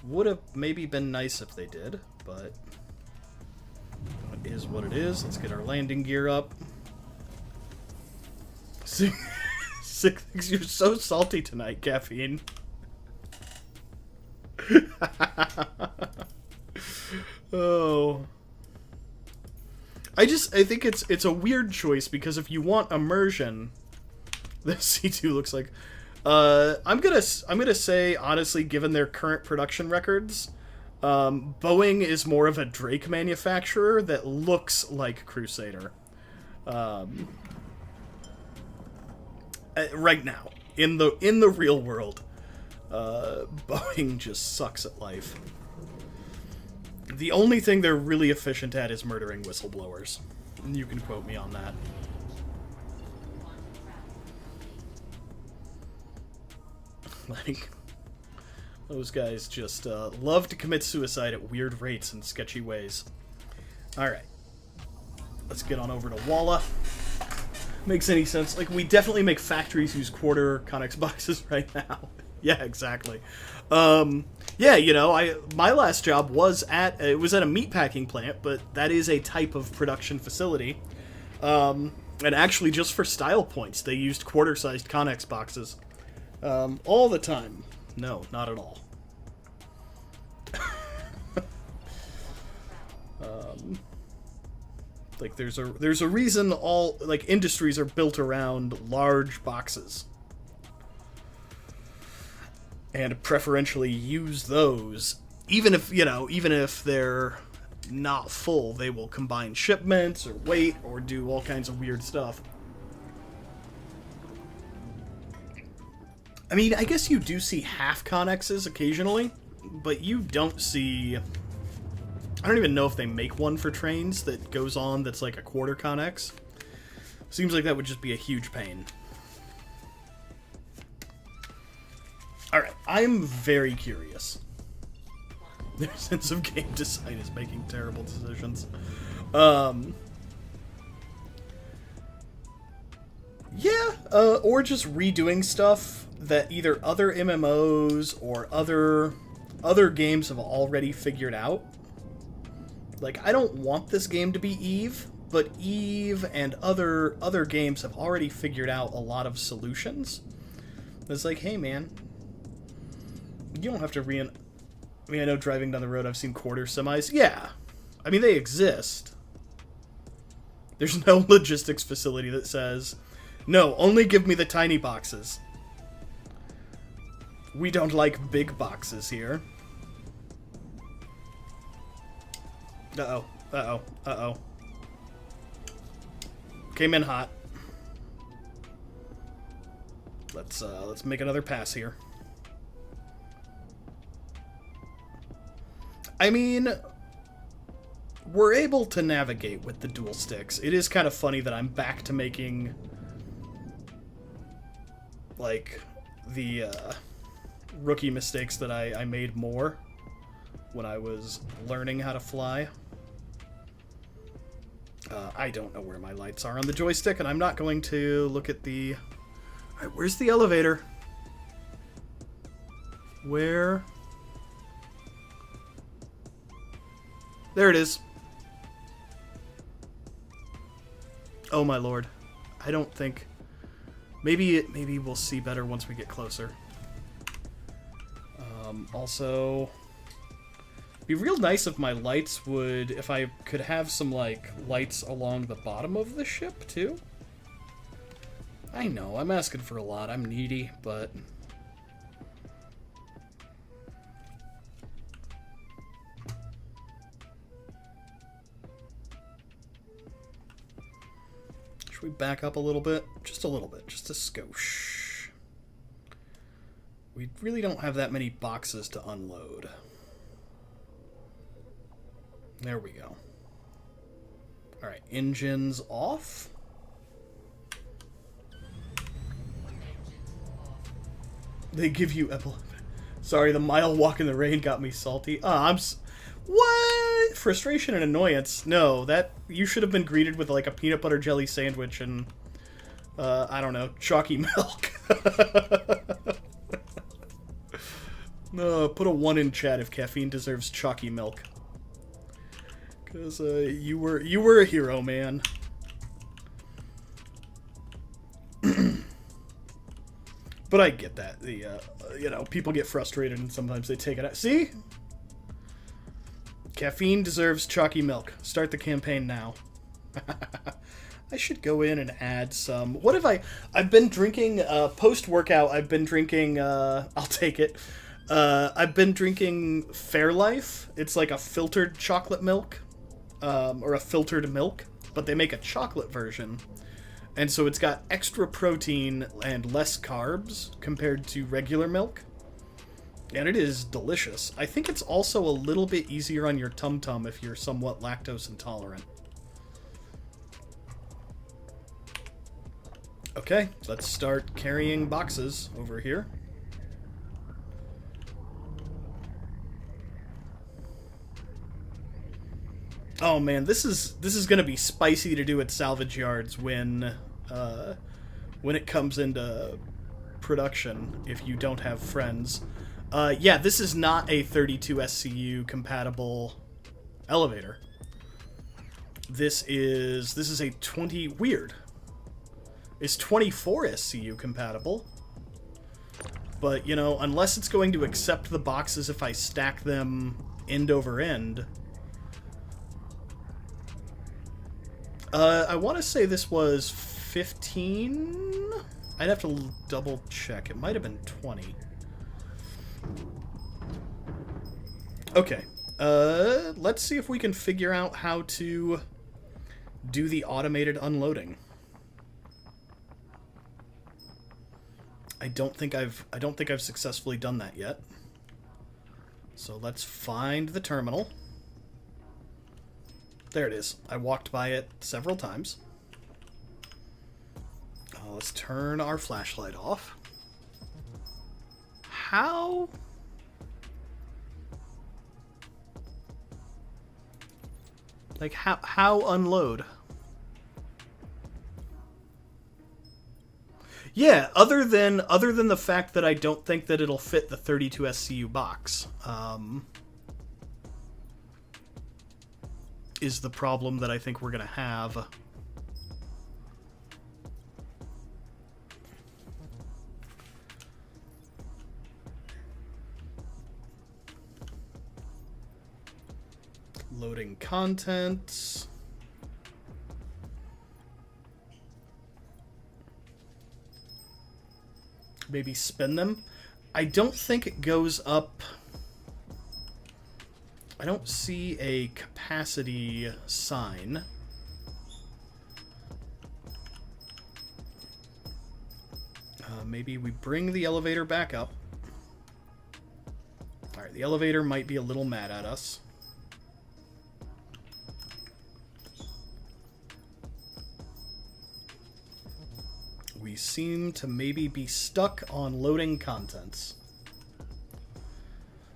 Would have maybe been nice if they did, but it is what it is. Let's get our landing gear up. Sick thinks you're so salty tonight, Caffeine. Oh. I think it's a weird choice, because if you want immersion, the C2 looks like I'm gonna say, honestly, given their current production records, Boeing is more of a Drake manufacturer that looks like Crusader. Right now, in the real world, Boeing just sucks at life. The only thing they're really efficient at is murdering whistleblowers. You can quote me on that. Like, those guys just love to commit suicide at weird rates and sketchy ways. Alright. Let's get on over to Walla. Makes any sense. Like, we definitely make factories use quarter Connex boxes right now. Yeah, exactly. Yeah, you know, my last job was at a meatpacking plant, but that is a type of production facility. And actually, just for style points, they used quarter-sized Connex boxes. All the time. No, not at all. Like, there's a reason all, like, industries are built around large boxes. And preferentially use those, even if they're not full, they will combine shipments or weight or do all kinds of weird stuff. I mean, I guess you do see half Connexes occasionally, but you don't see... I don't even know if they make one for trains that goes on that's like a quarter Connex. Seems like that would just be a huge pain. Alright, I'm very curious. Their sense of game design is making terrible decisions. Yeah, or just redoing stuff that either other MMOs or other games have already figured out. Like, I don't want this game to be Eve, but Eve and other games have already figured out a lot of solutions. It's like, hey man, you don't have to I mean, I know driving down the road I've seen quarter semis. Yeah, I mean, they exist. There's no logistics facility that says, no, only give me the tiny boxes. We don't like big boxes here. Uh-oh. Uh-oh. Uh-oh. Came in hot. Let's make another pass here. I mean, we're able to navigate with the dual sticks. It is kind of funny that I'm back to making, like, the rookie mistakes that I made more when I was learning how to fly. I don't know where my lights are on the joystick, and I'm not going to look at the... Alright, where's the elevator? Where? There it is. Oh my lord. I don't think... Maybe we'll see better once we get closer. Also... It'd be real nice if my lights would... If I could have some, like, lights along the bottom of the ship, too. I know, I'm asking for a lot. I'm needy, but... Should we back up a little bit? Just a little bit. Just a skosh. We really don't have that many boxes to unload. There we go. Alright, engines off. They give you Sorry, the mile walk in the rain got me salty. What? Frustration and annoyance. No, that... You should have been greeted with, like, a peanut butter jelly sandwich and... I don't know, chalky milk. No, put a 1 in chat if caffeine deserves chalky milk. Because, you were a hero, man. But I get that. The, you know, people get frustrated and sometimes they take it out. See? Caffeine deserves chalky milk. Start the campaign now. I should go in and add some... What have I've been drinking, post-workout, I've been drinking, I'll take it. I've been drinking Fairlife. It's like a filtered chocolate milk. Or a filtered milk, but they make a chocolate version. And so it's got extra protein and less carbs compared to regular milk. And it is delicious. I think it's also a little bit easier on your tum-tum if you're somewhat lactose intolerant. Okay, let's start carrying boxes over here. Oh man, this is gonna be spicy to do at salvage yards when it comes into production. If you don't have friends, yeah, this is not a 32 SCU compatible elevator. This is a 20 weird. It's 24 SCU compatible, but you know, unless it's going to accept the boxes if I stack them end over end. I want to say this was 15? I'd have to double check. It might have been 20. Okay. Let's see if we can figure out how to do the automated unloading. I don't think I've successfully done that yet. So let's find the terminal. There it is. I walked by it several times. Let's turn our flashlight off. How? Like, how unload? Yeah, other than the fact that I don't think that it'll fit the 32 SCU box. Is the problem that I think we're gonna have. Loading contents. Maybe spin them. I don't think it goes up. I don't see a capacity sign. maybe we bring the elevator back up. Alright, the elevator might be a little mad at us. We seem to maybe be stuck on loading contents.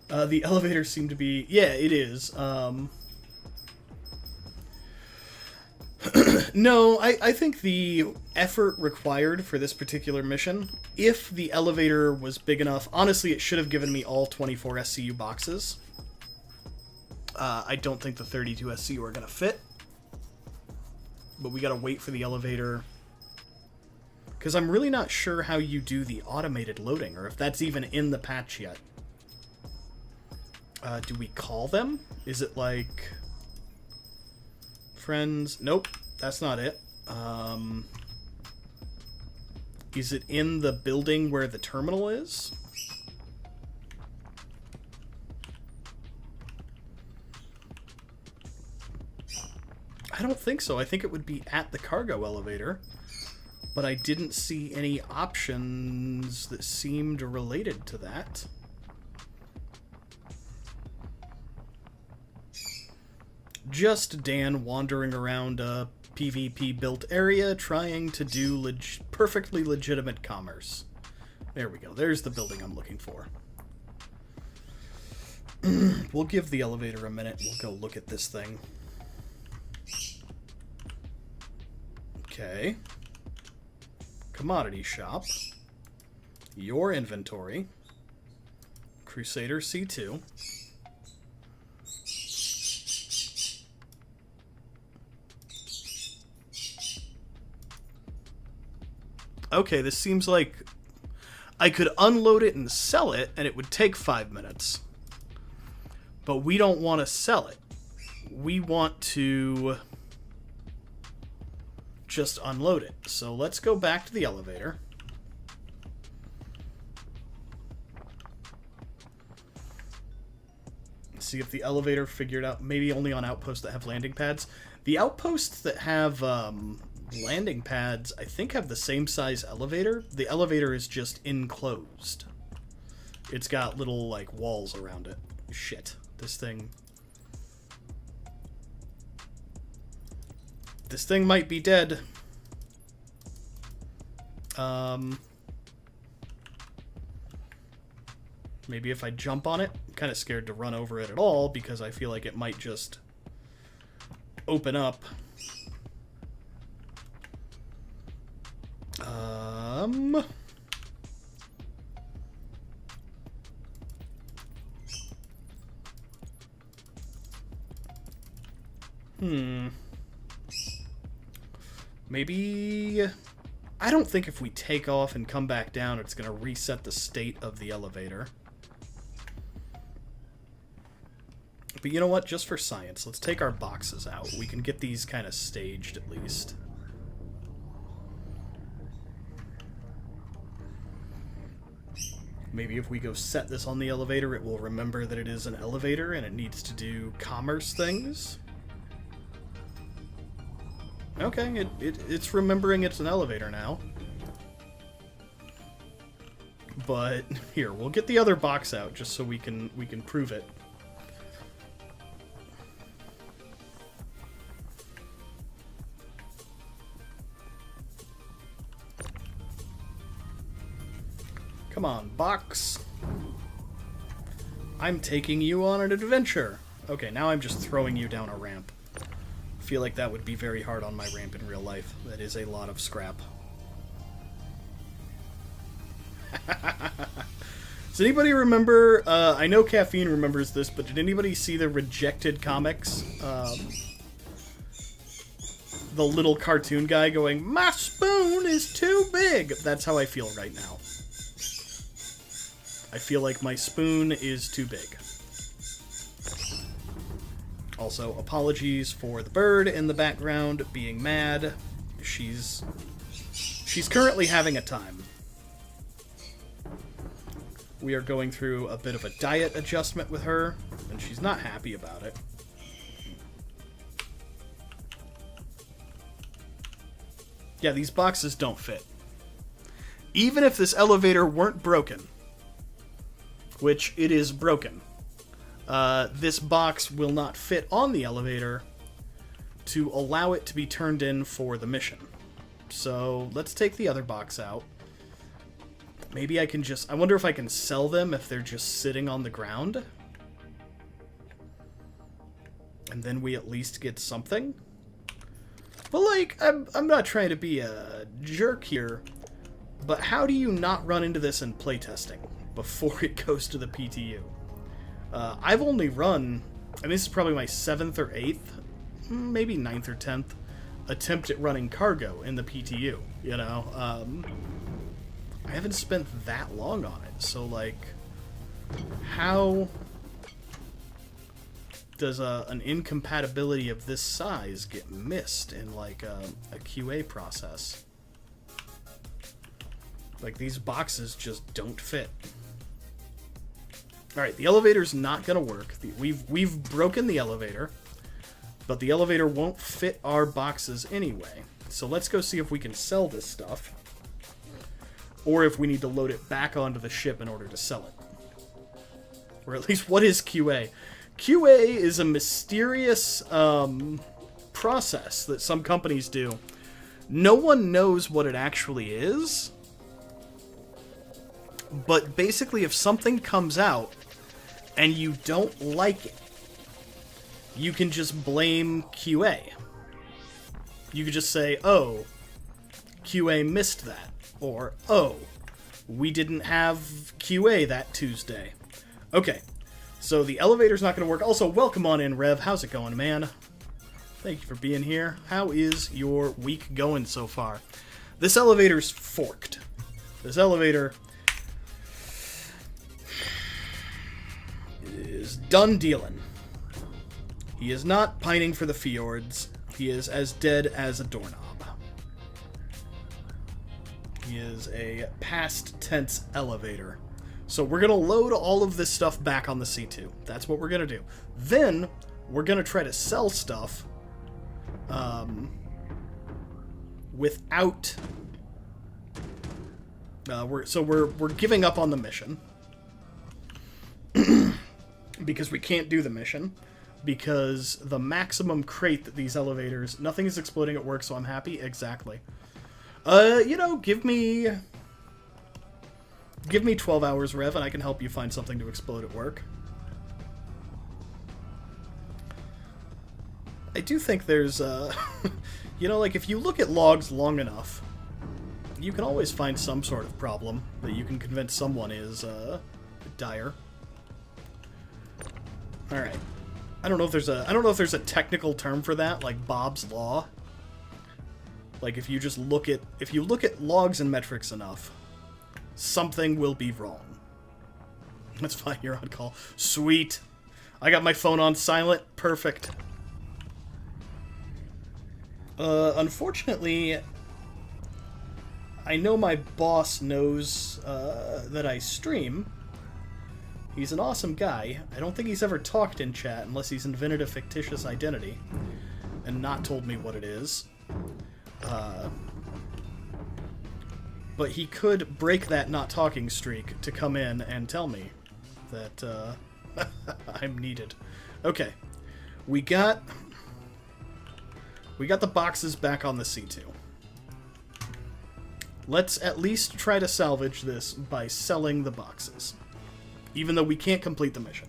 The elevator seemed to be... Yeah, it is. No, I think the effort required for this particular mission, if the elevator was big enough... Honestly, it should have given me all 24 SCU boxes. I don't think the 32 SCU are going to fit. But we got to wait for the elevator... Because I'm really not sure how you do the automated loading, or if that's even in the patch yet. Do we call them? Is it like... Friends? Nope, that's not it. Is it in the building where the terminal is? I don't think so. I think it would be at the cargo elevator. But I didn't see any options that seemed related to that. Just Dan wandering around a PvP-built area trying to do perfectly legitimate commerce. There we go. There's the building I'm looking for. We'll give the elevator a minute. We'll go look at this thing. Okay. Commodity shop. Your inventory. Crusader C2. Okay, this seems like I could unload it and sell it, and it would take 5 minutes. But we don't want to sell it. We want to just unload it. So let's go back to the elevator. See if the elevator figured out, maybe only on outposts that have landing pads. The outposts that have landing pads, I think, have the same size elevator. The elevator is just enclosed. It's got little, like, walls around it. Shit. This thing might be dead. Maybe if I jump on it. I'm kind of scared to run over it at all because I feel like it might just open up. Maybe... I don't think if we take off and come back down, it's going to reset the state of the elevator. But you know what? Just for science, let's take our boxes out. We can get these kind of staged at least. Maybe if we go set this on the elevator, it will remember that it is an elevator and it needs to do commerce things. Okay, it's remembering it's an elevator now. But here, we'll get the other box out just so we can prove it. Come on, box. I'm taking you on an adventure. Okay, now I'm just throwing you down a ramp. I feel like that would be very hard on my ramp in real life. That is a lot of scrap. Does anybody remember, I know Caffeine remembers this, but did anybody see the Rejected comics? The little cartoon guy going, "My spoon is too big." That's how I feel right now. I feel like my spoon is too big. Also, apologies for the bird in the background being mad. She's currently having a time. We are going through a bit of a diet adjustment with her, and she's not happy about it. Yeah, these boxes don't fit. even if this elevator weren't broken, which it is broken, this box will not fit on the elevator to allow it to be turned in for the mission. So let's take the other box out. Maybe I can just... I wonder if I can sell them if they're just sitting on the ground. And then we at least get something. But, like, I'm not trying to be a jerk here, but how do you not run into this in playtesting before it goes to the PTU? I've only run... I mean, this is probably my 7th or 8th, maybe 9th or 10th attempt at running cargo in the PTU, you know? I haven't spent that long on it, so, like, how does an incompatibility of this size get missed in, like, a QA process? Like, these boxes just don't fit. Alright, the elevator's not gonna work. We've broken the elevator, but the elevator won't fit our boxes anyway. So let's go see if we can sell this stuff, or if we need to load it back onto the ship in order to sell it. Or at least, what is QA? QA is a mysterious process that some companies do. No one knows what it actually is, but basically if something comes out and you don't like it, you can just blame QA. You could just say, oh, QA missed that. Or, oh, we didn't have QA that Tuesday. Okay, so the elevator's not going to work. Also, welcome on in, Rev. How's it going, man? Thank you for being here. How is your week going so far? This elevator's forked. This elevator is done dealing. He is not pining for the fjords. He is as dead as a doorknob. He is a past tense elevator. So we're going to load all of this stuff back on the C2. That's what we're going to do. Then we're going to try to sell stuff without... we're giving up on the mission. Because we can't do the mission. Because the maximum crate that these elevators... Nothing is exploding at work, so I'm happy. Exactly. You know, give me 12 hours, Rev, and I can help you find something to explode at work. I do think there's, you know, like, if you look at logs long enough, you can always find some sort of problem that you can convince someone is, dire. Alright. I don't know if there's a technical term for that, like Bob's Law. Like, if you look at logs and metrics enough, something will be wrong. That's fine, you're on call. Sweet. I got my phone on silent. Perfect. Unfortunately, I know my boss knows that I stream. He's an awesome guy. I don't think he's ever talked in chat unless he's invented a fictitious identity and not told me what it is. But he could break that not talking streak to come in and tell me that I'm needed. Okay, we got the boxes back on the C2. Let's at least try to salvage this by selling the boxes, even though we can't complete the mission.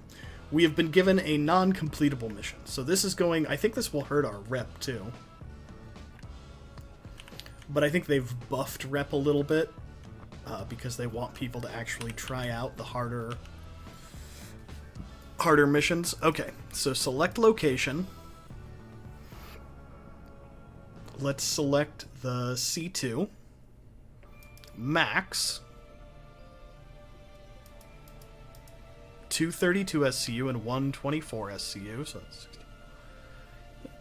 We have been given a non-completable mission, so this is going... I think this will hurt our rep too. But I think they've buffed rep a little bit, because they want people to actually try out the harder missions. Okay, so select location. Let's select the C2. Max. 232 SCU and 124 SCU, so that's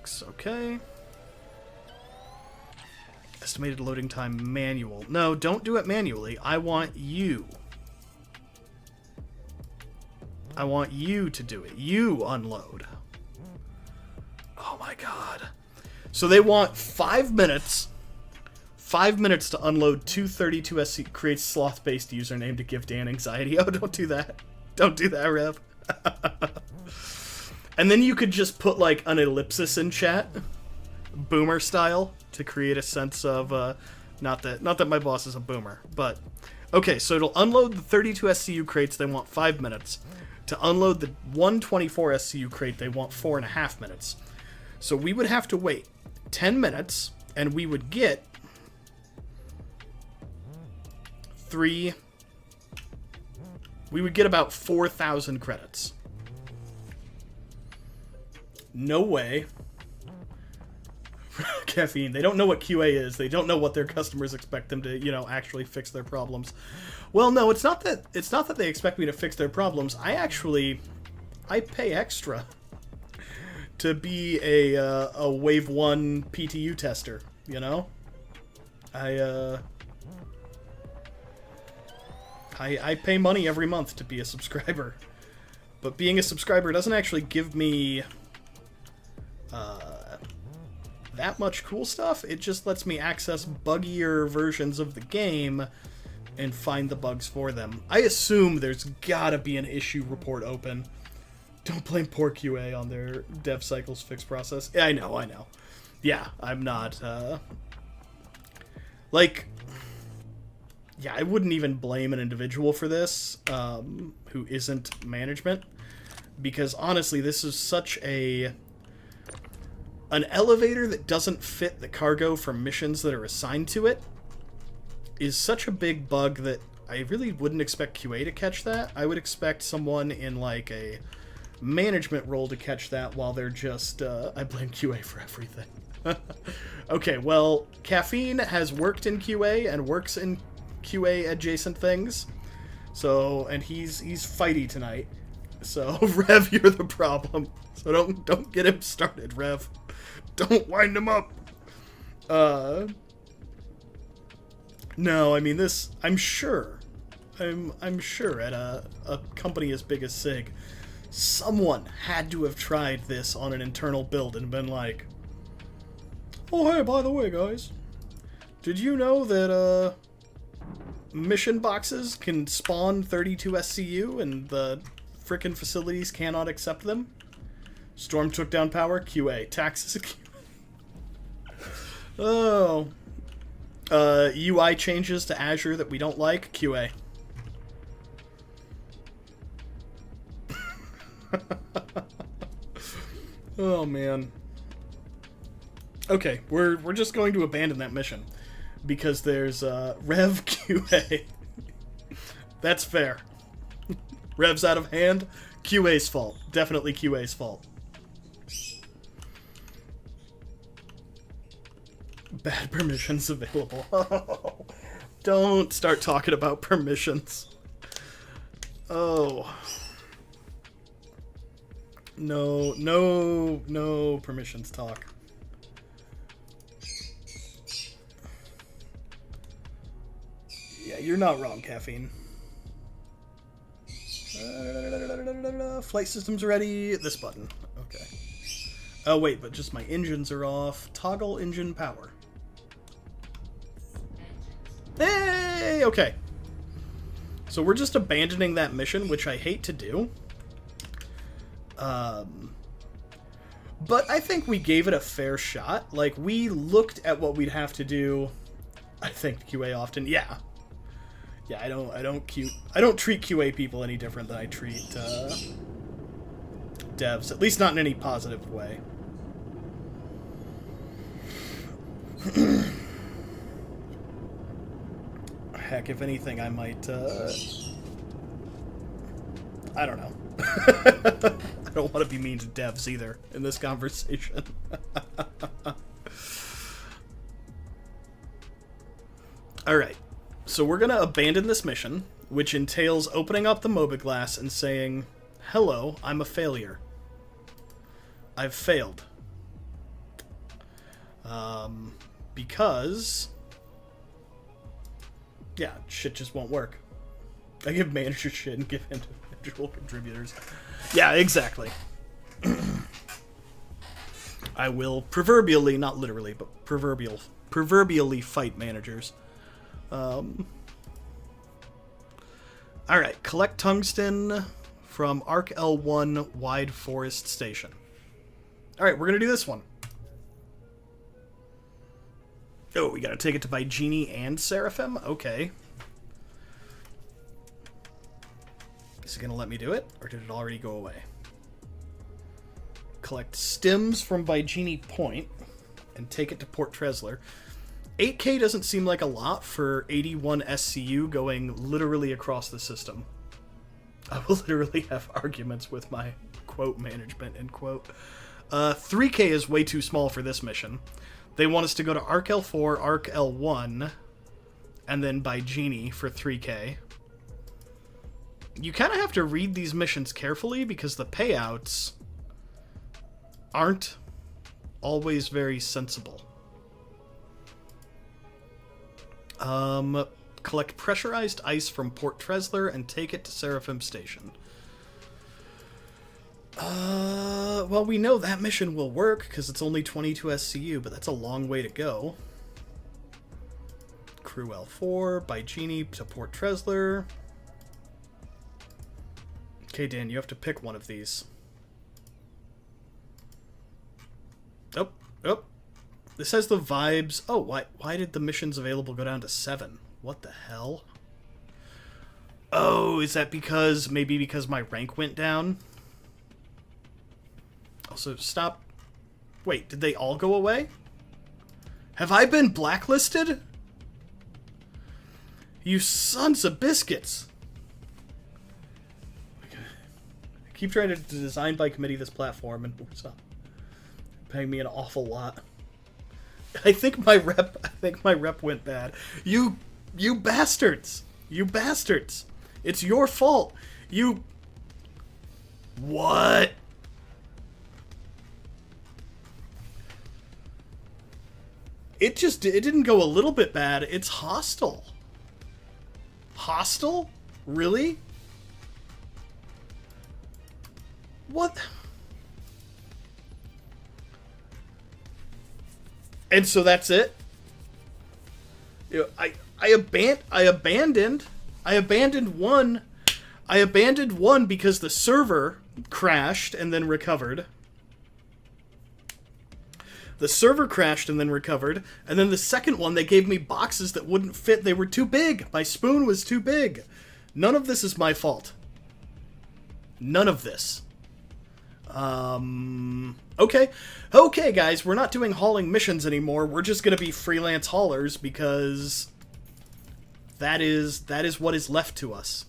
60. Okay. Estimated loading time manual. No, don't do it manually. I want you. I want you to do it. You unload. Oh my god. So they want 5 minutes, 5 minutes to unload 232SC creates sloth-based username to give Dan anxiety. Oh, don't do that. Don't do that, Rev. And then you could just put, like, an ellipsis in chat. Boomer style. To create a sense of, not that my boss is a boomer, but... Okay, so it'll unload the 32 SCU crates, they want 5 minutes. To unload the 124 SCU crate, they want 4.5 minutes. So we would have to wait 10 minutes, and we would get... We would get about 4,000 credits. No way. Caffeine. They don't know what QA is. They don't know what their customers expect them to, actually fix their problems. Well, no, it's not that they expect me to fix their problems. I pay extra to be a Wave 1 PTU tester, I pay money every month to be a subscriber. But being a subscriber doesn't actually give me that much cool stuff. It just lets me access buggier versions of the game and find the bugs for them. I assume there's gotta be an issue report open. Don't blame poor QA on their dev cycles fix process. Yeah, I know. Yeah, I'm not, yeah, I wouldn't even blame an individual for this, who isn't management. Because honestly, this is such an elevator that doesn't fit the cargo for missions that are assigned to it is such a big bug that I really wouldn't expect QA to catch that. I would expect someone in, like, a management role to catch that while they're just, I blame QA for everything. Okay, well, Caffeine has worked in QA and works in QA adjacent things. So, and he's fighty tonight. So, Rev, you're the problem. So don't get him started, Rev. Don't wind him up. No, I mean this. I'm sure at a company as big as SIG, someone had to have tried this on an internal build and been like, "Oh hey, by the way, guys, did you know that mission boxes can spawn 32 SCU and the frickin' facilities cannot accept them? Storm took down power, QA. Taxes, QA. Oh. UI changes to Azure that we don't like, QA. Oh, man. Okay, we're just going to abandon that mission. Because there's, Rev QA. That's fair. Rev's out of hand. QA's fault. Definitely QA's fault. Bad permissions available. Don't start talking about permissions. Oh. No permissions talk. Yeah, you're not wrong, Caffeine. Flight systems ready. This button. Okay. Oh, wait, but just my engines are off. Toggle engine power. Hey! Okay. So we're just abandoning that mission, which I hate to do. But I think we gave it a fair shot. Like, we looked at what we'd have to do. I think QA often. Yeah. Yeah, I don't treat QA people any different than I treat devs. At least not in any positive way. Heck, if anything, I might, I don't know. I don't want to be mean to devs either in this conversation. Alright, so we're going to abandon this mission, which entails opening up the Mobiglass and saying, "Hello, I'm a failure. I've failed." Because... yeah, shit just won't work. I give managers shit and give individual contributors. Yeah, exactly. I will proverbially, not literally, but proverbially fight managers. Alright, collect tungsten from Arc L1 Wide Forest Station. Alright, we're gonna do this one. Oh, we gotta take it to buy Genie and Seraphim? Okay. Is it gonna let me do it? Or did it already go away? Collect stems from Vigini Point and take it to Port Tresler. 8K doesn't seem like a lot for 81 SCU going literally across the system. I will literally have arguments with my quote management, end quote. 3K is way too small for this mission. They want us to go to Arc L4, Arc L1, and then buy Genie for 3K. You kind of have to read these missions carefully because the payouts aren't always very sensible. Collect pressurized ice from Port Tresler and take it to Seraphim Station. Well, we know that mission will work because it's only 22 SCU, but that's a long way to go. Crew L4, by Genie to Port Tresler. Okay, Dan, you have to pick one of these. Oh, oh. This has the vibes. Oh, why did the missions available go down to 7? What the hell? Oh, is that maybe because my rank went down? Also, stop. Wait, did they all go away? Have I been blacklisted? You sons of biscuits. I keep trying to design by committee this platform and it's paying me an awful lot. I think my rep went bad. You bastards. You bastards. It's your fault. What? It didn't go a little bit bad. It's hostile. Hostile? Really? What? And so that's it? You know, I abandoned one. I abandoned one because the server crashed and then recovered. The server crashed and then recovered. And then the second one, they gave me boxes that wouldn't fit. They were too big. My spoon was too big. None of this is my fault. None of this. Okay. Okay, guys, we're not doing hauling missions anymore. We're just gonna be freelance haulers because that is what is left to us.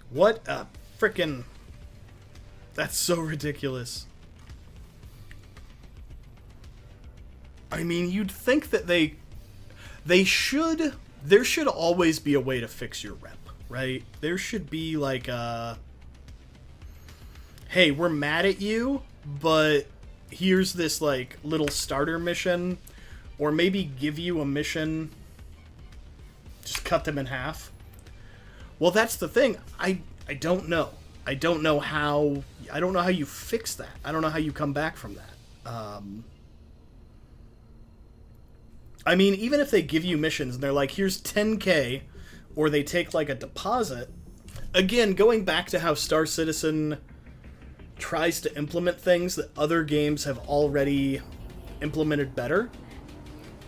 What a frickin'... That's so ridiculous. I mean, you'd think that there should always be a way to fix your rep, right? There should be like a, hey, we're mad at you, but here's this like little starter mission, or maybe give you a mission, just cut them in half. Well, that's the thing. I don't know. I don't know how you fix that. I don't know how you come back from that. I mean, even if they give you missions and they're like, here's 10K, or they take like a deposit, again, going back to how Star Citizen tries to implement things that other games have already implemented better,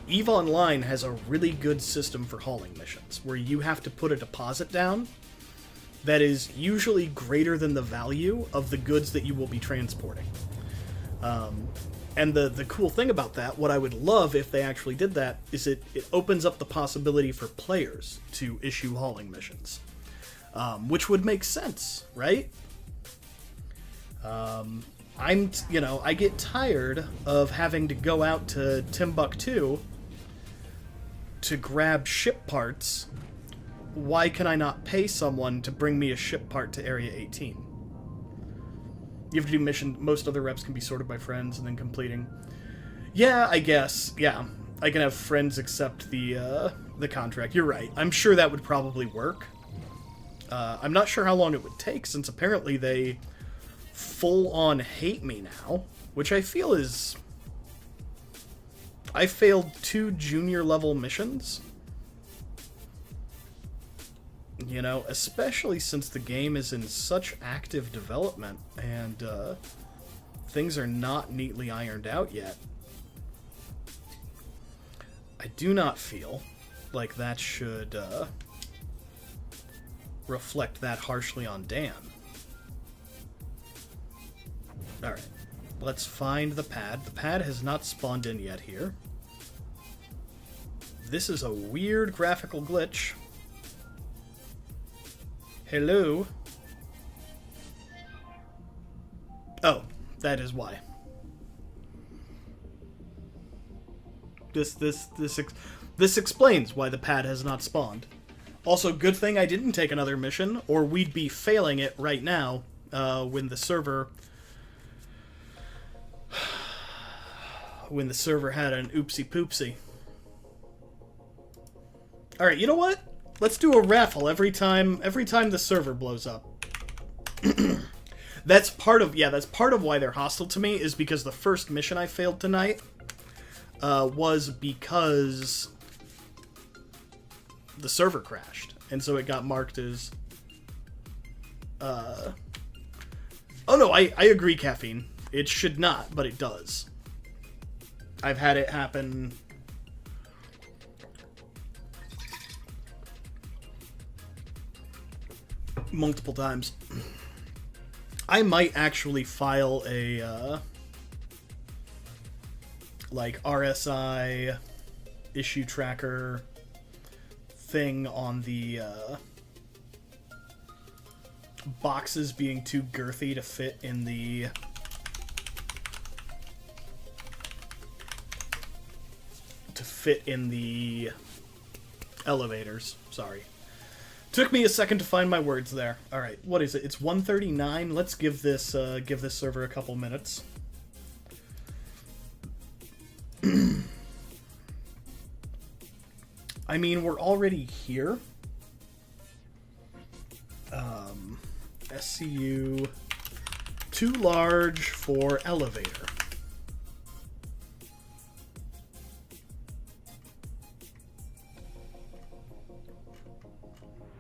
EVE Online has a really good system for hauling missions, where you have to put a deposit down that is usually greater than the value of the goods that you will be transporting. And the cool thing about that, what I would love if they actually did that, is it opens up the possibility for players to issue hauling missions. Which would make sense, right? I get tired of having to go out to Timbuktu to grab ship parts. Why can I not pay someone to bring me a ship part to Area 18? You have to do mission. Most other reps can be sorted by friends and then completing. Yeah, I guess. Yeah, I can have friends accept the contract. You're right. I'm sure that would probably work. I'm not sure how long it would take, since apparently they full-on hate me now, which I feel is I failed 2 junior level missions. You know, especially since the game is in such active development and things are not neatly ironed out yet. I do not feel like that should reflect that harshly on Dan. Alright, let's find the pad. The pad has not spawned in yet here. This is a weird graphical glitch. Hello? Oh, that is why. This explains why the pad has not spawned. Also, good thing I didn't take another mission, or we'd be failing it right now when the server had an oopsie poopsie. All right, you know what? Let's do a raffle every time the server blows up. That's part of why they're hostile to me, is because the first mission I failed tonight was because the server crashed, and so it got marked as oh no, I agree, Caffeine. It should not, but it does. I've had it happen multiple times. I might actually file a like RSI issue tracker thing on the boxes being too girthy to fit in the elevators. Sorry. Took me a second to find my words there. All right, what is it? It's 1:39. Let's give this server a couple minutes. I mean, we're already here. SCU too large for elevator.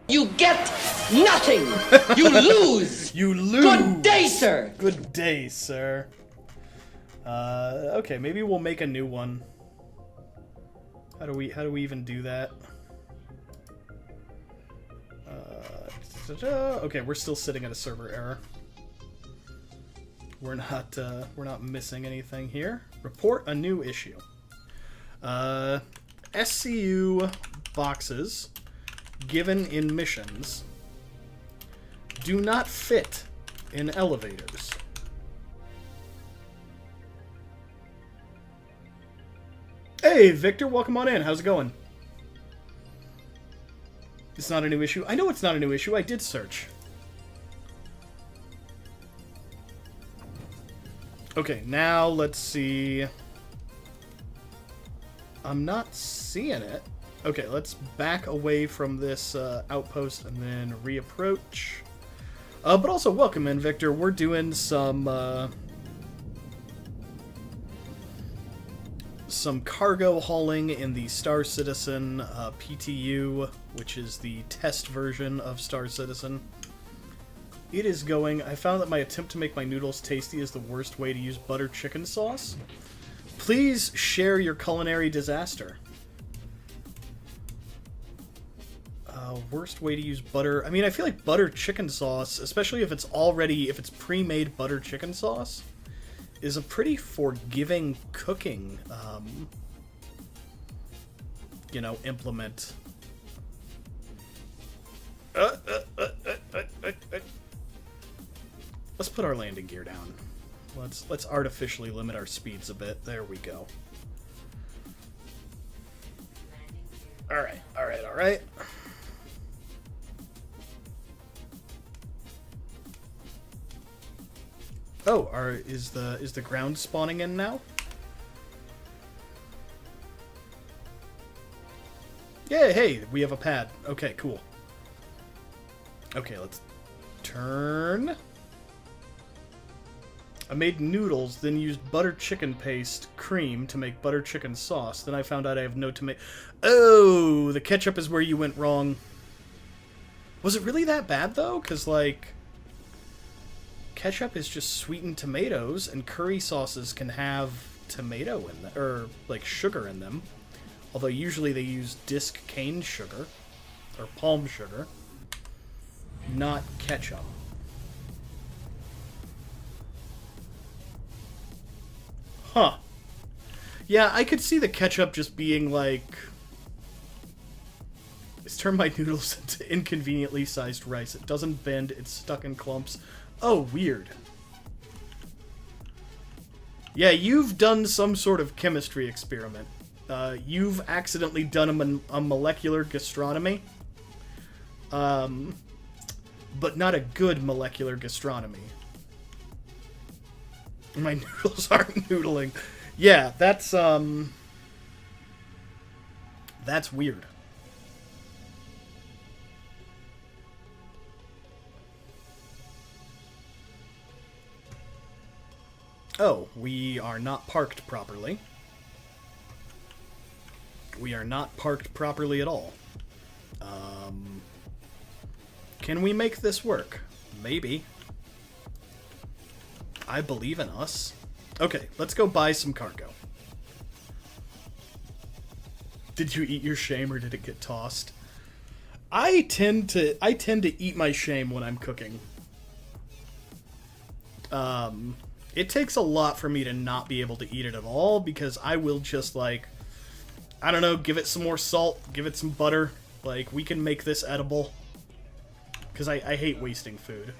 You get nothing! You lose! You lose! Good day, sir! Good day, sir. Okay, maybe we'll make a new one. How do we even do that? Okay, we're still sitting at a server error. We're not missing anything here. Report a new issue. SCU boxes given in missions do not fit in elevators. Hey, Victor, welcome on in. How's it going? It's not a new issue. I know it's not a new issue. I did search. Okay, now let's see. I'm not seeing it. Okay, let's back away from this outpost and then reapproach. But also, welcome in, Victor. We're doing some cargo hauling in the Star Citizen PTU, which is the test version of Star Citizen. It is going... I found that my attempt to make my noodles tasty is the worst way to use butter chicken sauce. Please share your culinary disaster. Worst way to use butter... I mean, I feel like butter chicken sauce, especially if it's pre-made butter chicken sauce, is a pretty forgiving cooking, implement. Let's put our landing gear down. Let's artificially limit our speeds a bit. There we go. All right. Oh, is the ground spawning in now? Yeah, hey, we have a pad. Okay, cool. Okay, let's turn. I made noodles, then used butter chicken paste cream to make butter chicken sauce. Then I found out I have no tomato. Oh, the ketchup is where you went wrong. Was it really that bad, though? Because, like, ketchup is just sweetened tomatoes, and curry sauces can have tomato in them, or, like, sugar in them. Although usually they use disc cane sugar, or palm sugar, not ketchup. Huh. Yeah, I could see the ketchup just being like... It's turned my noodles into inconveniently sized rice. It doesn't bend, it's stuck in clumps. Oh, weird. Yeah, you've done some sort of chemistry experiment. You've accidentally done a molecular gastronomy. But not a good molecular gastronomy. My noodles aren't noodling. Yeah, that's weird. Oh, we are not parked properly. We are not parked properly at all. Can we make this work? Maybe. I believe in us. Okay, let's go buy some cargo. Did you eat your shame or did it get tossed? I tend to eat my shame when I'm cooking. It takes a lot for me to not be able to eat it at all because I will just, like, I don't know, give it some more salt, give it some butter. Like, we can make this edible. Because I hate wasting food.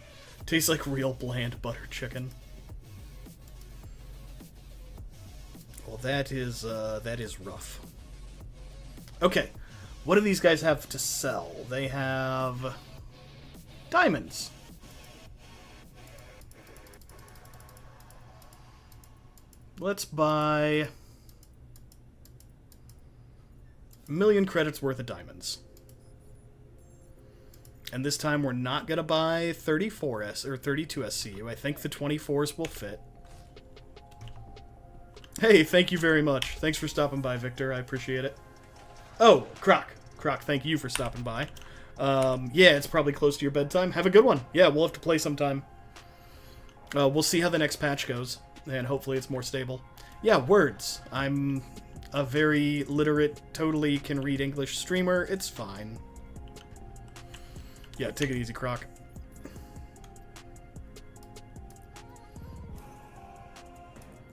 Tastes like real bland butter chicken. Well, that is rough. Okay, what do these guys have to sell? They have diamonds. Let's buy 1,000,000 credits worth of diamonds. And this time we're not going to buy 34S or 32 SCU. I think the 24s will fit. Hey, thank you very much. Thanks for stopping by, Victor. I appreciate it. Oh, Croc. Croc, thank you for stopping by. Yeah, it's probably close to your bedtime. Have a good one. Yeah, we'll have to play sometime. We'll see how the next patch goes. And hopefully it's more stable. Yeah, words. I'm a very literate, totally can read English streamer. It's fine. Yeah, take it easy, Croc.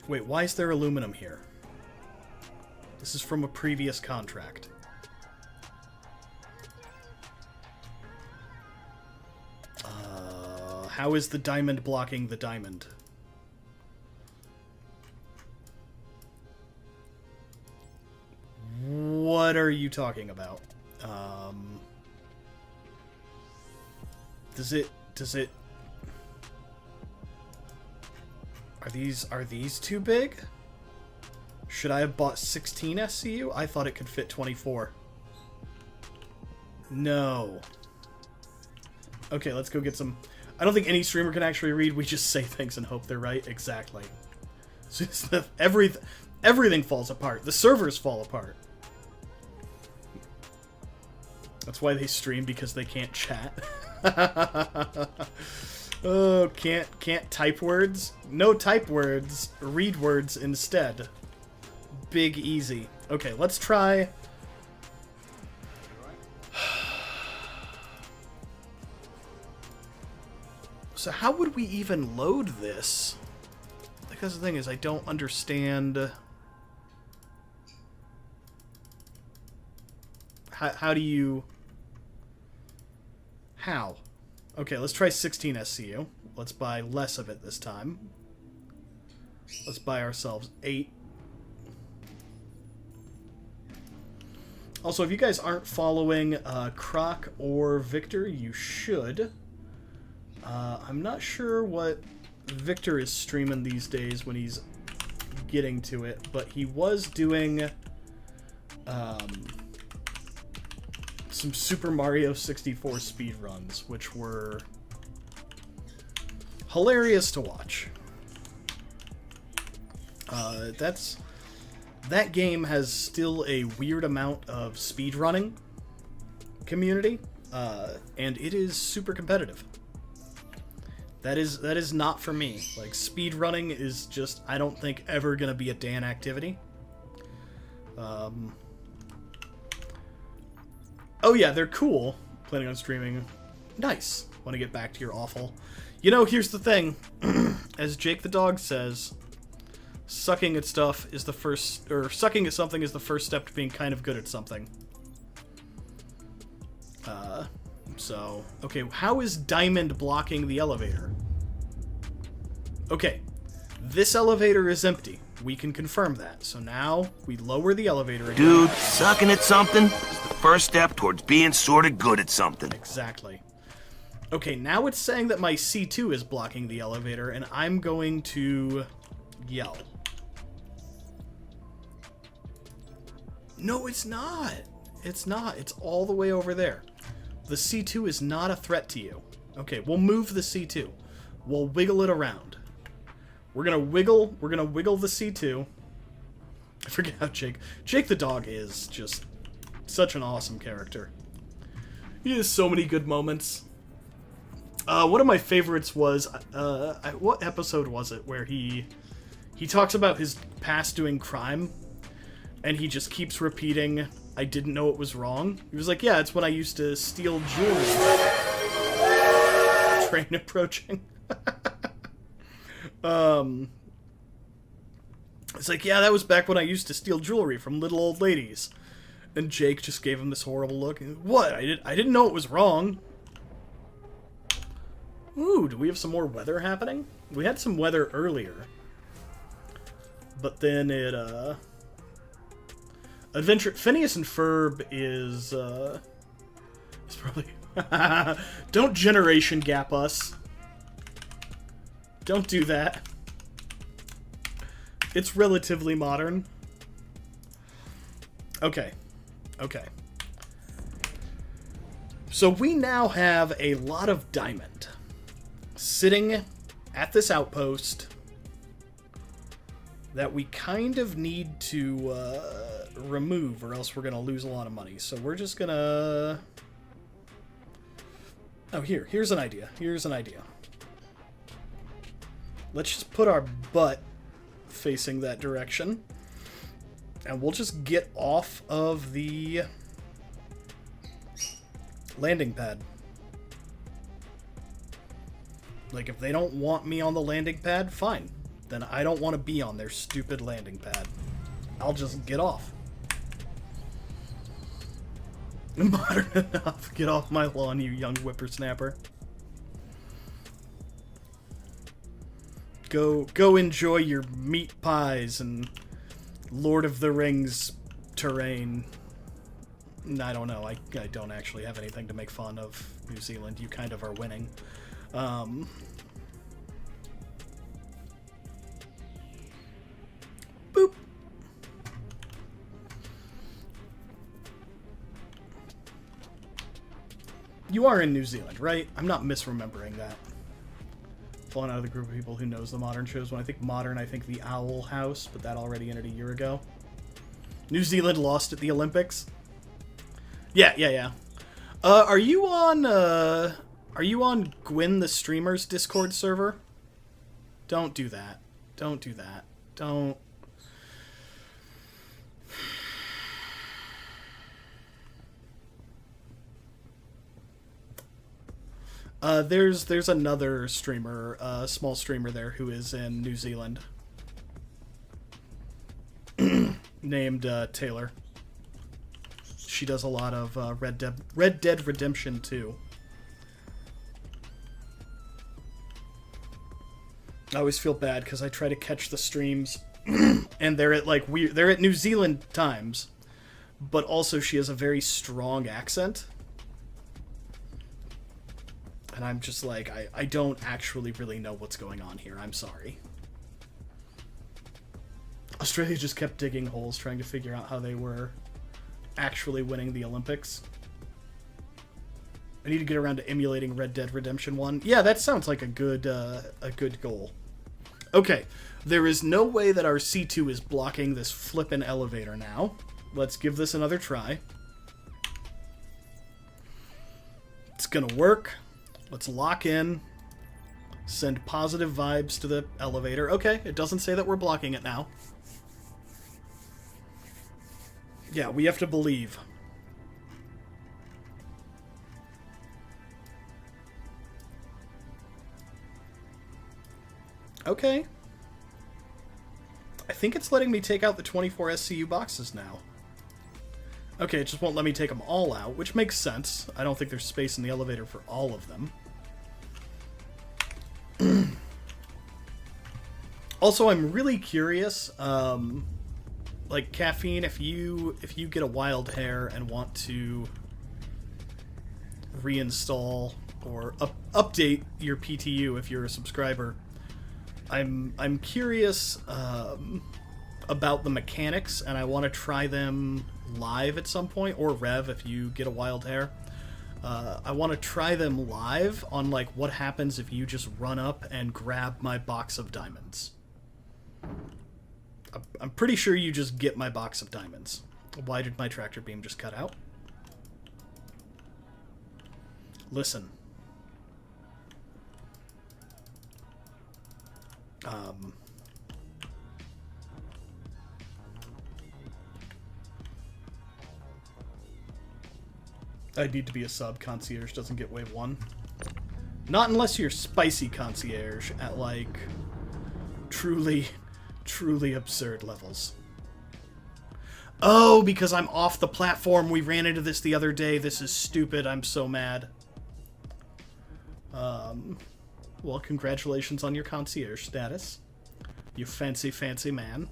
Wait, why is there aluminum here? This is from a previous contract. How is the diamond blocking the diamond? What are you talking about? Does it... Are these too big? Should I have bought 16 SCU? I thought it could fit 24. No. Okay, let's go get some... I don't think any streamer can actually read. We just say things and hope they're right. Exactly. So everything falls apart. The servers fall apart. That's why they stream, because they can't chat. Oh, can't type words? No type words. Read words instead. Big easy. Okay, let's try... So how would we even load this? Because the thing is, I don't understand... How do you... How? Okay, let's try 16 SCU. Let's buy less of it this time. Let's buy ourselves 8. Also, if you guys aren't following Croc or Victor, you should. I'm not sure what Victor is streaming these days when he's getting to it, but he was doing some Super Mario 64 speedruns, which were hilarious to watch. That game has still a weird amount of speedrunning community, and it is super competitive. That is not for me. Like, speedrunning is just, I don't think, ever gonna be a Dan activity. Oh yeah, they're cool. Planning on streaming. Nice. Want to get back to your awful. You know, here's the thing. As Jake the dog says, sucking at stuff is the first, or sucking at something is the first step to being kind of good at something. So, okay, how is Diamond blocking the elevator? Okay, this elevator is empty. We can confirm that. So now, we lower the elevator again. Dude, sucking at something is the first step towards being sorta good at something. Exactly. Okay, now it's saying that my C2 is blocking the elevator, and I'm going to yell. No, it's not. It's not. It's all the way over there. The C2 is not a threat to you. Okay, we'll move the C2. We'll wiggle it around. We're gonna wiggle the C2. I forget how Jake the dog is just such an awesome character. He has so many good moments. One of my favorites was, what episode was it where he talks about his past doing crime, and he just keeps repeating, I didn't know it was wrong. He was like, yeah, it's when I used to steal jewelry. Train approaching. It's like, yeah, that was back when I used to steal jewelry from little old ladies. And Jake just gave him this horrible look. What? I didn't know it was wrong. Ooh, do we have some more weather happening? We had some weather earlier. But then it, Phineas and Ferb is probably... Don't generation gap us. Don't do that. It's relatively modern. Okay. Okay. So we now have a lot of diamond sitting at this outpost that we kind of need to remove, or else we're going to lose a lot of money. So we're just going to... Oh, here's an idea. Here's an idea. Let's just put our butt facing that direction. And we'll just get off of the landing pad. Like, if they don't want me on the landing pad, fine. Then I don't want to be on their stupid landing pad. I'll just get off. Modern enough. Get off my lawn, you young whippersnapper. Go enjoy your meat pies and Lord of the Rings terrain. I don't know. I don't actually have anything to make fun of New Zealand. You kind of are winning. Boop. You are in New Zealand, right? I'm not misremembering that. Falling out of the group of people who knows the modern shows. When I think modern, I think the Owl House, but that already ended a year ago. New Zealand lost at the Olympics. Yeah. Are you on Gwyn the Streamer's Discord server? Don't do that. Don't do that. Don't. There's another streamer, small streamer there who is in New Zealand. Named, Taylor. She does a lot of, Red Dead Redemption 2. I always feel bad because I try to catch the streams and they're at they're at New Zealand times, but also she has a very strong accent. And I'm just like, I don't actually really know what's going on here. I'm sorry. Australia just kept digging holes trying to figure out how they were actually winning the Olympics. I need to get around to emulating Red Dead Redemption 1. Yeah, that sounds like a good goal. Okay, there is no way that our C2 is blocking this flippin' elevator now. Let's give this another try. It's gonna work. Let's lock in. Send positive vibes to the elevator. Okay, it doesn't say that we're blocking it now. Yeah, we have to believe. Okay. I think it's letting me take out the 24 SCU boxes now. Okay, it just won't let me take them all out, which makes sense. I don't think there's space in the elevator for all of them. Also, I'm really curious, like, Caffeine, if you get a wild hair and want to reinstall or update your PTU if you're a subscriber, I'm curious about the mechanics, and I want to try them live at some point, or Rev if you get a wild hair. I want to try them live on, like, what happens if you just run up and grab my box of diamonds. I'm pretty sure you just get my box of diamonds. Why did my tractor beam just cut out? Listen. I need to be a sub. Concierge doesn't get wave 1. Not unless you're spicy concierge at, like, truly absurd levels. Oh, because I'm off the platform. We ran into this the other day. This is stupid. I'm so mad. Well, congratulations on your concierge status. You fancy, fancy man.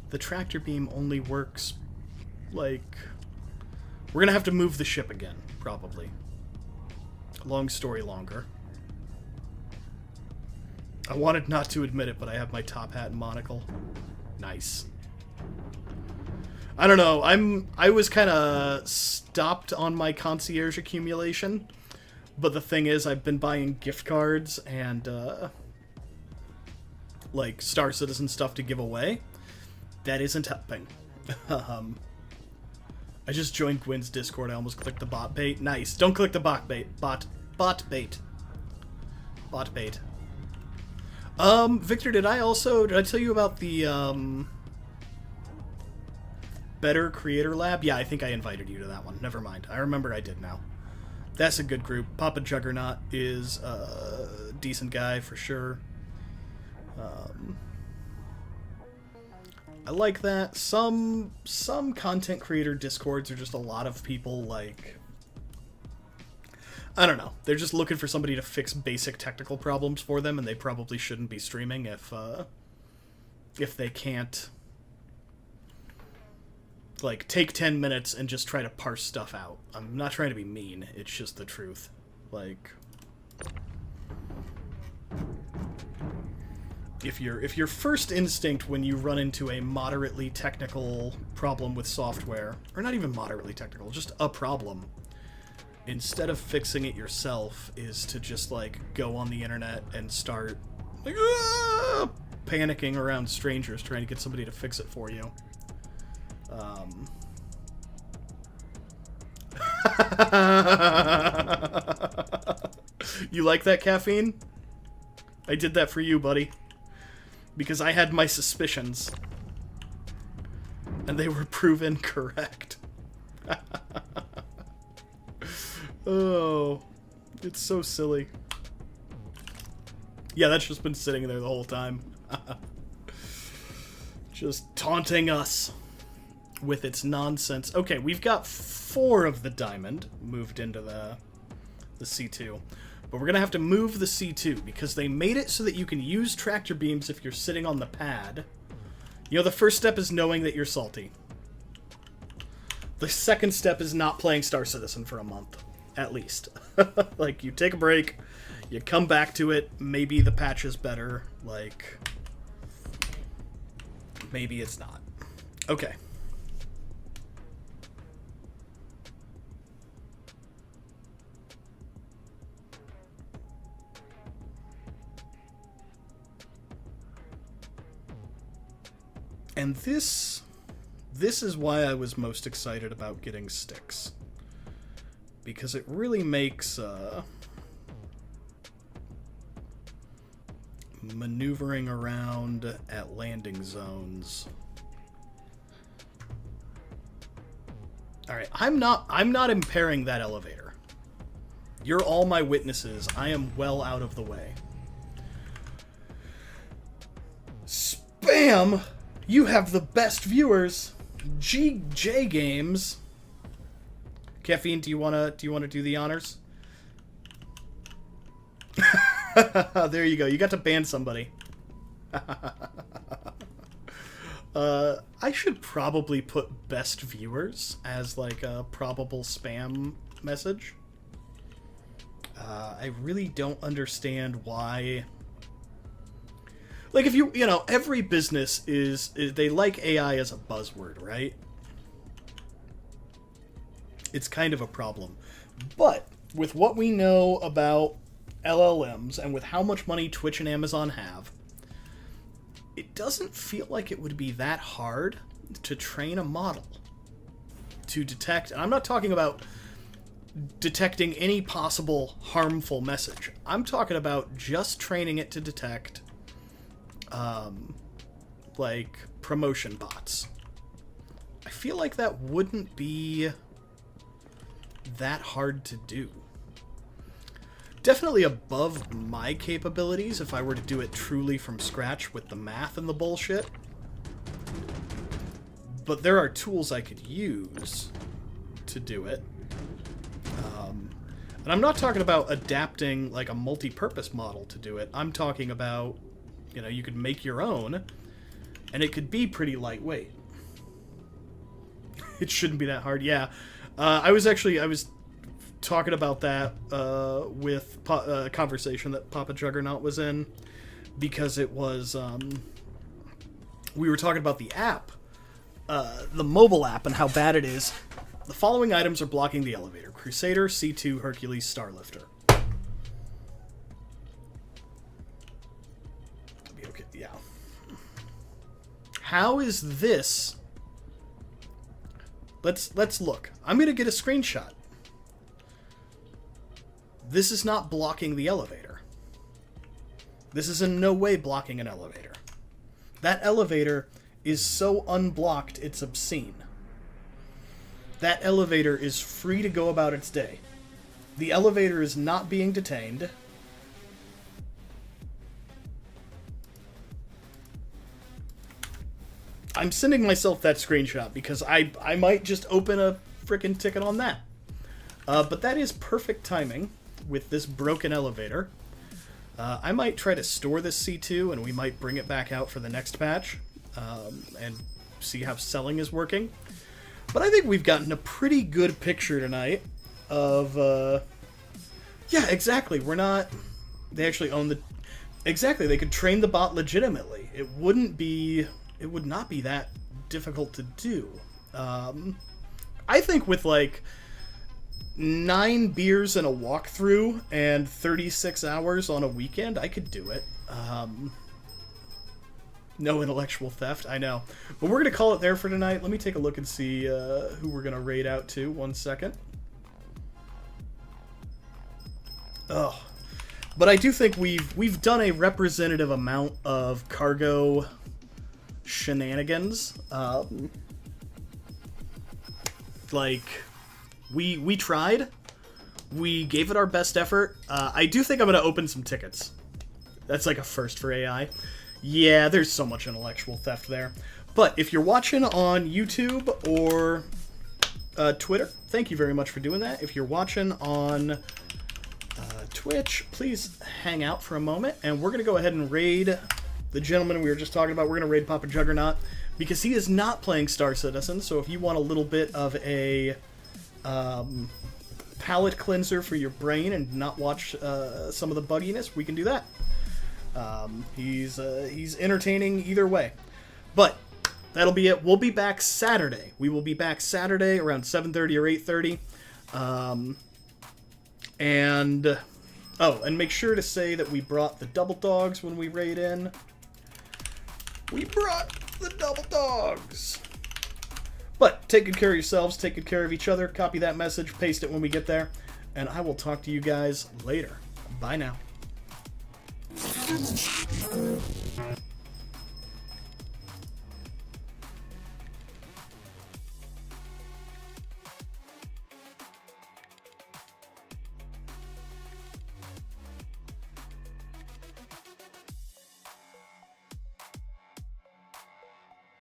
The tractor beam only works, like... We're gonna have to move the ship again, probably. Long story longer. I wanted not to admit it, but I have my top hat and monocle. Nice. I don't know, I was kind of stopped on my concierge accumulation, but the thing is, I've been buying gift cards and, like, Star Citizen stuff to give away. That isn't helping. I just joined Gwyn's Discord. I almost clicked the bot bait. Nice. Don't click the bot bait. Bot bait. Bot bait. Victor, did I tell you about the, Better Creator Lab? Yeah, I think I invited you to that one. Never mind. I remember I did now. That's a good group. Papa Juggernaut is a decent guy for sure. I like that. Some content creator discords are just a lot of people, like... I don't know. They're just looking for somebody to fix basic technical problems for them, and they probably shouldn't be streaming if they can't, like, take 10 minutes and just try to parse stuff out. I'm not trying to be mean. It's just the truth. Like... If your first instinct when you run into a moderately technical problem with software, or not even moderately technical, just a problem, instead of fixing it yourself, is to just, like, go on the internet and start, like, panicking around strangers trying to get somebody to fix it for you. You like that, Caffeine? I did that for you, buddy. Because I had my suspicions. And they were proven correct. Oh, it's so silly. Yeah, that's just been sitting there the whole time. Just taunting us with its nonsense. Okay, we've got 4 of the diamond moved into the C2. But we're going to have to move the C2, because they made it so that you can use tractor beams if you're sitting on the pad. You know, the first step is knowing that you're salty. The second step is not playing Star Citizen for a month, at least. Like, you take a break, you come back to it, maybe the patch is better, like... Maybe it's not. Okay. And this is why I was most excited about getting sticks. Because it really makes maneuvering around at landing zones. Alright, I'm not impairing that elevator. You're all my witnesses. I am well out of the way. Spam! You have the best viewers. GJ Games. Caffeine, do you wanna do the honors? There you go. You got to ban somebody. I should probably put best viewers as like a probable spam message. I really don't understand why. Like, if you know, every business is they like AI as a buzzword, right? It's kind of a problem. But with what we know about LLMs and with how much money Twitch and Amazon have, it doesn't feel like it would be that hard to train a model to detect, and I'm not talking about detecting any possible harmful message. I'm talking about just training it to detect like promotion bots. I feel like that wouldn't be that hard to do. Definitely above my capabilities if I were to do it truly from scratch with the math and the bullshit. But there are tools I could use to do it. And I'm not talking about adapting like a multi-purpose model to do it. I'm talking about, you know, you could make your own, and it could be pretty lightweight. It shouldn't be that hard. Yeah, I was talking about that with a conversation that Papa Juggernaut was in, because it was we were talking about the app, the mobile app, and how bad it is. The following items are blocking the elevator: Crusader, C2, Hercules, Starlifter. Okay, yeah. How is this? Let's look. I'm gonna get a screenshot. This is not blocking the elevator. This is in no way blocking an elevator. That elevator is so unblocked, it's obscene. That elevator is free to go about its day. The elevator is not being detained. I'm sending myself that screenshot because I might just open a frickin' ticket on that. But that is perfect timing with this broken elevator. I might try to store this C2 and we might bring it back out for the next patch and see how selling is working. But I think we've gotten a pretty good picture tonight of, yeah, exactly. We're not, they actually own the, exactly, they could train the bot legitimately. It would not be that difficult to do. I think with like 9 beers and a walkthrough and 36 hours on a weekend, I could do it. No intellectual theft, I know. But we're going to call it there for tonight. Let me take a look and see who we're going to raid out to. 1 second. Oh. But I do think we've done a representative amount of cargo shenanigans. Like, we tried. We gave it our best effort. I do think I'm going to open some tickets. That's like a first for AI. Yeah, there's so much intellectual theft there. But if you're watching on YouTube or Twitter, thank you very much for doing that. If you're watching on Twitch, please hang out for a moment. And we're going to go ahead and raid the gentleman we were just talking about. We're going to raid Papa Juggernaut because he is not playing Star Citizen. So if you want a little bit of a palate cleanser for your brain and not watch some of the bugginess, we can do that. He's entertaining either way. But that'll be it. We'll be back Saturday. We will be back Saturday around 7:30 or 8:30. And make sure to say that we brought the double dogs when we raid in. We brought the double dogs. But take good care of yourselves, take good care of each other, copy that message, paste it when we get there, and I will talk to you guys later. Bye now.